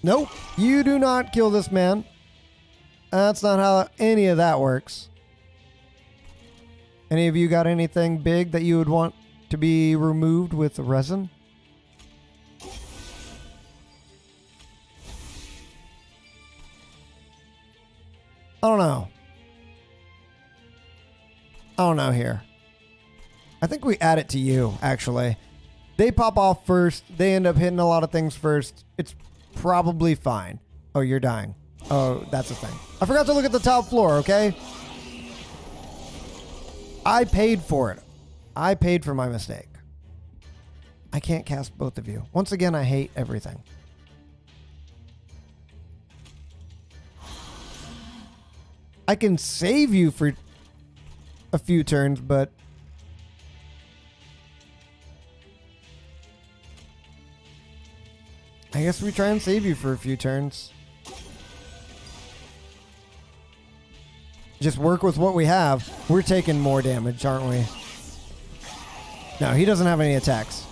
Nope, you do not kill this man. That's not how any of that works. Any of you got anything big that you would want to be removed with resin? I don't know. I don't know here. I think we add it to you, actually. They pop off first. They end up hitting a lot of things first. It's probably fine. Oh, you're dying. Oh, that's a thing. I forgot to look at the top floor, okay? I paid for it. I paid for my mistake. I can't cast both of you. Once again, I hate everything. I can save you for a few turns, but I guess we try and save you for a few turns. Just work with what we have. We're taking more damage, aren't we? No, he doesn't have any attacks.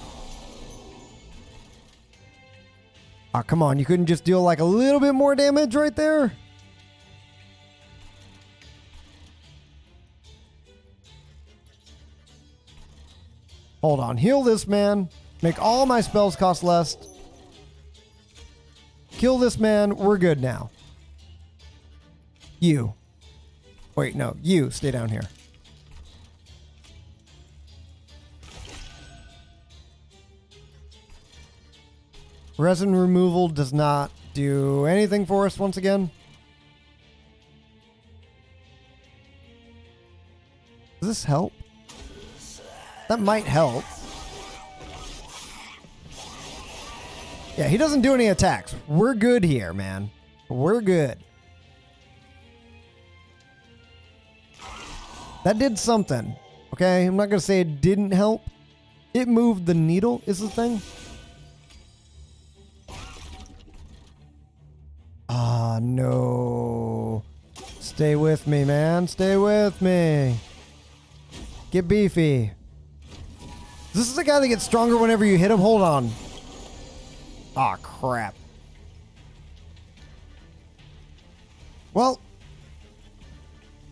Ah, come on. You couldn't just deal like a little bit more damage right there? Hold on. Heal this man. Make all my spells cost less. Kill this man. We're good now. You. Wait, no. You stay down here. Resin removal does not do anything for us once again. Does this help? That might help. Yeah, he doesn't do any attacks. We're good here, man. We're good. That did something. Okay, I'm not going to say it didn't help. It moved the needle is the thing. Ah, no. Stay with me, man. Stay with me. Get beefy. This is the guy that gets stronger whenever you hit him. Hold on. Ah, crap. Well,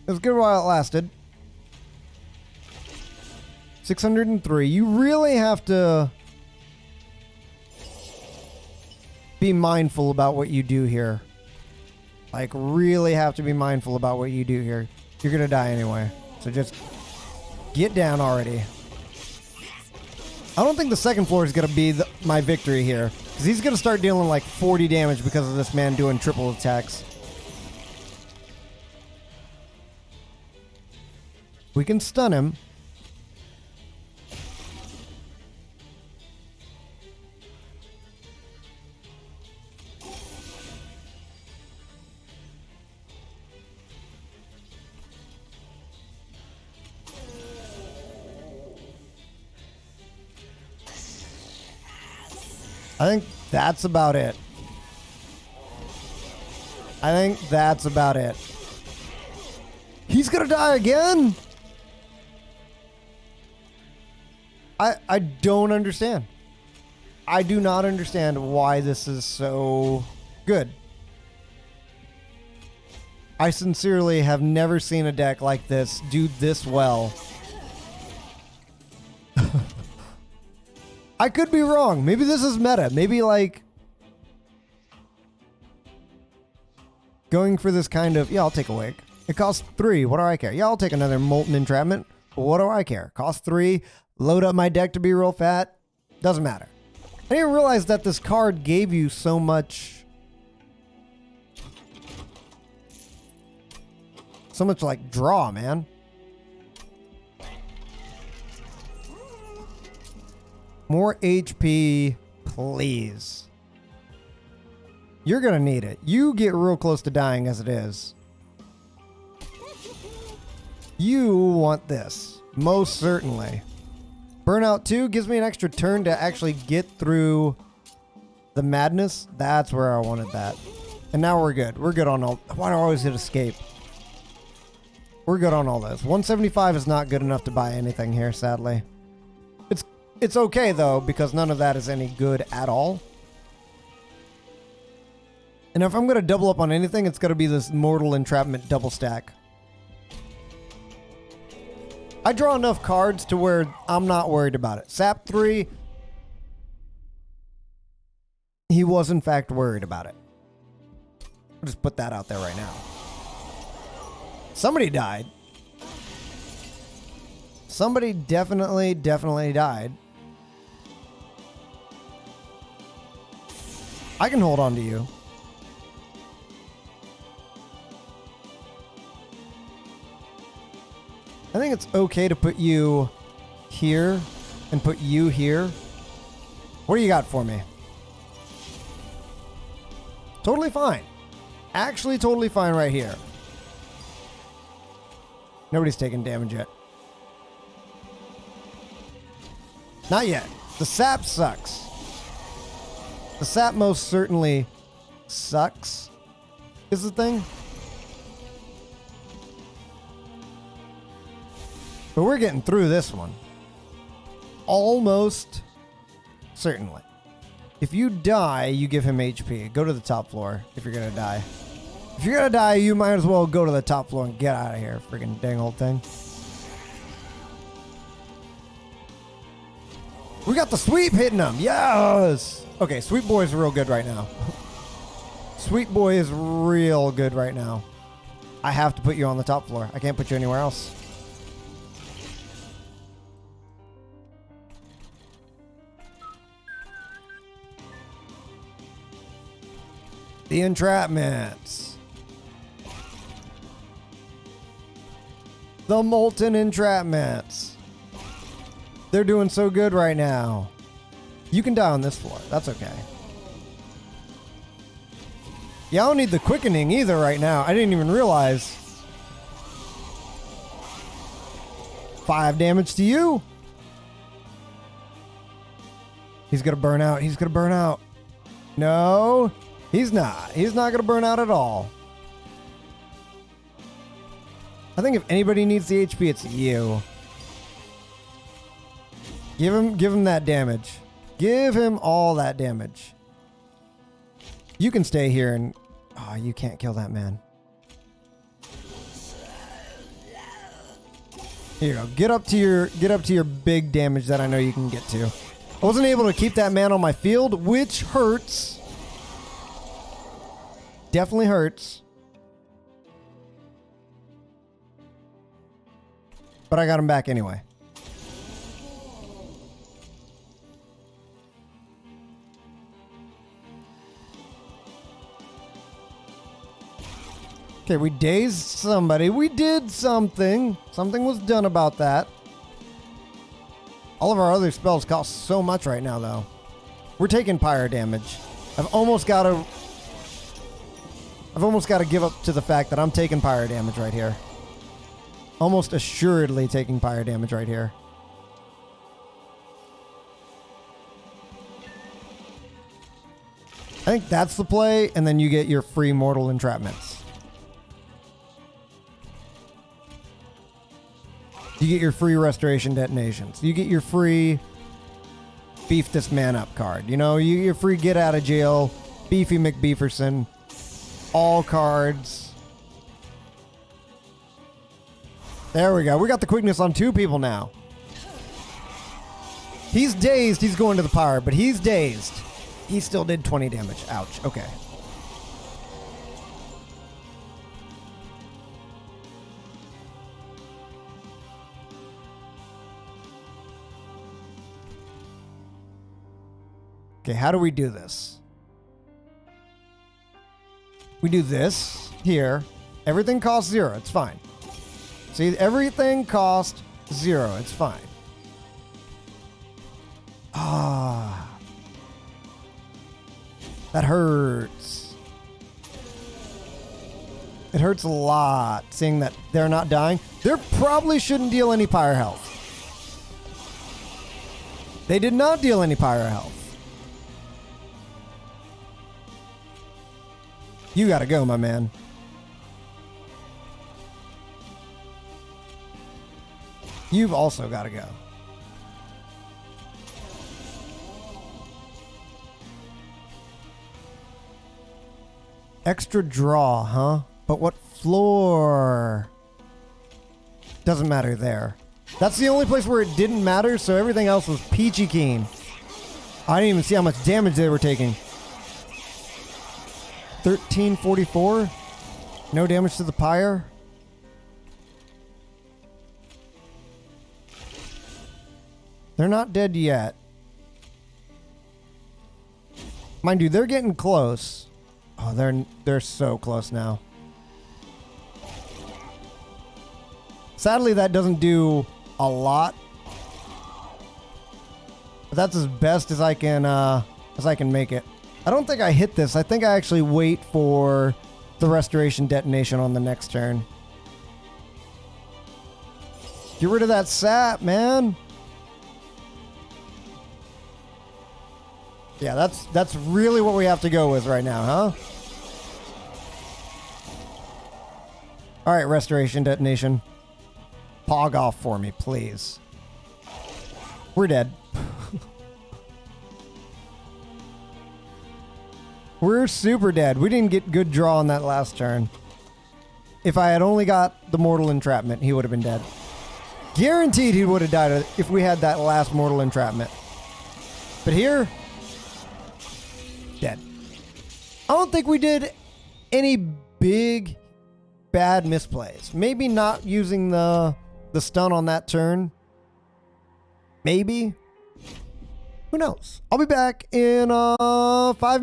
it was good while it lasted. 603. You really have to be mindful about what you do here. Like, really have to be mindful about what you do here. You're going to die anyway. So just get down already. I don't think the second floor is going to be my victory here. Because he's going to start dealing like 40 damage because of this man doing triple attacks. We can stun him. I think that's about it. I think that's about it. He's gonna die again? I don't understand. I do not understand why this is so good. I sincerely have never seen a deck like this do this well. I could be wrong. Maybe this is meta. Maybe like going for this kind of, yeah, I'll take a wake. It costs 3. What do I care? Yeah, I'll take another Molten Entrapment. What do I care? Cost 3. Load up my deck to be real fat. Doesn't matter. I didn't realize that this card gave you so much like draw, man. More HP, please. You're gonna need it. You get real close to dying as it is. You want this, most certainly. Burnout 2 gives me an extra turn to actually get through the madness. That's where I wanted that. And now we're good. We're good on all. Why do I always hit escape? We're good on all this. 175 is not good enough to buy anything here, sadly. It's okay, though, because none of that is any good at all. And if I'm going to double up on anything, it's going to be this Mortal Entrapment double stack. I draw enough cards to where I'm not worried about it. Sap 3, he was in fact worried about it. I'll just put that out there right now. Somebody died. Somebody definitely died. I can hold on to you. I think it's okay to put you here and put you here. What do you got for me? Totally fine. Actually totally fine right here. Nobody's taking damage yet. Not yet. The sap sucks. The sap most certainly sucks, is the thing. But we're getting through this one. Almost certainly. If you die, you give him HP. Go to the top floor if you're going to die. If you're going to die, you might as well go to the top floor and get out of here. Freaking dang old thing. We got the sweep hitting him. Yes. Okay, Sweep Boy is real good right now. Sweep Boy is real good right now. I have to put you on the top floor. I can't put you anywhere else. The entrapments. The molten entrapments. They're doing so good right now. You can die on this floor. That's okay. Yeah, I don't need the quickening either right now. I didn't even realize. 5 damage to you. He's going to burn out. He's going to burn out. No. He's not. He's not going to burn out at all. I think if anybody needs the HP, it's you. Give him that damage. Give him all that damage. You can stay here and... Oh, you can't kill that man. Here you go. Get up to your big damage that I know you can get to. I wasn't able to keep that man on my field, which hurts. Definitely hurts. But I got him back anyway. Okay, we dazed somebody. We did something. Something was done about that. All of our other spells cost so much right now, though. We're taking pyre damage. I've almost got to give up to the fact that I'm taking pyre damage right here. Almost assuredly taking pyre damage right here. I think that's the play, and then you get your free mortal entrapments. You get your free restoration detonations. You get your free beef this man up card. You know, you get your free get out of jail, Beefy McBeeferson, all cards. There we go. We got the quickness on 2 people now. He's dazed. He's going to the pyre, but he's dazed. He still did 20 damage. Ouch. Okay. Okay, how do we do this? We do this here. Everything costs 0. It's fine. See, everything costs 0. It's fine. Ah. That hurts. It hurts a lot seeing that they're not dying. They probably shouldn't deal any pyre health. They did not deal any pyre health. You gotta go, my man. You've also gotta go. Extra draw, huh? But what floor? Doesn't matter there. That's the only place where it didn't matter, so everything else was peachy keen. I didn't even see how much damage they were taking. 1344? No damage to the pyre? They're not dead yet. Mind you, they're getting close. Oh, they're so close now. Sadly, that doesn't do a lot. But that's as best as I can make it. I don't think I hit this. I think I actually wait for the restoration detonation on the next turn. Get rid of that sap, man. Yeah, that's really what we have to go with right now, huh? All right, restoration detonation. Pog off for me, please. We're dead. We're super dead. We didn't get good draw on that last turn. If I had only got the Mortal Entrapment, he would have been dead. Guaranteed he would have died if we had that last Mortal Entrapment. But here, dead. I don't think we did any big bad misplays. Maybe not using the stun on that turn. Maybe. Who knows? I'll be back in 5 minutes.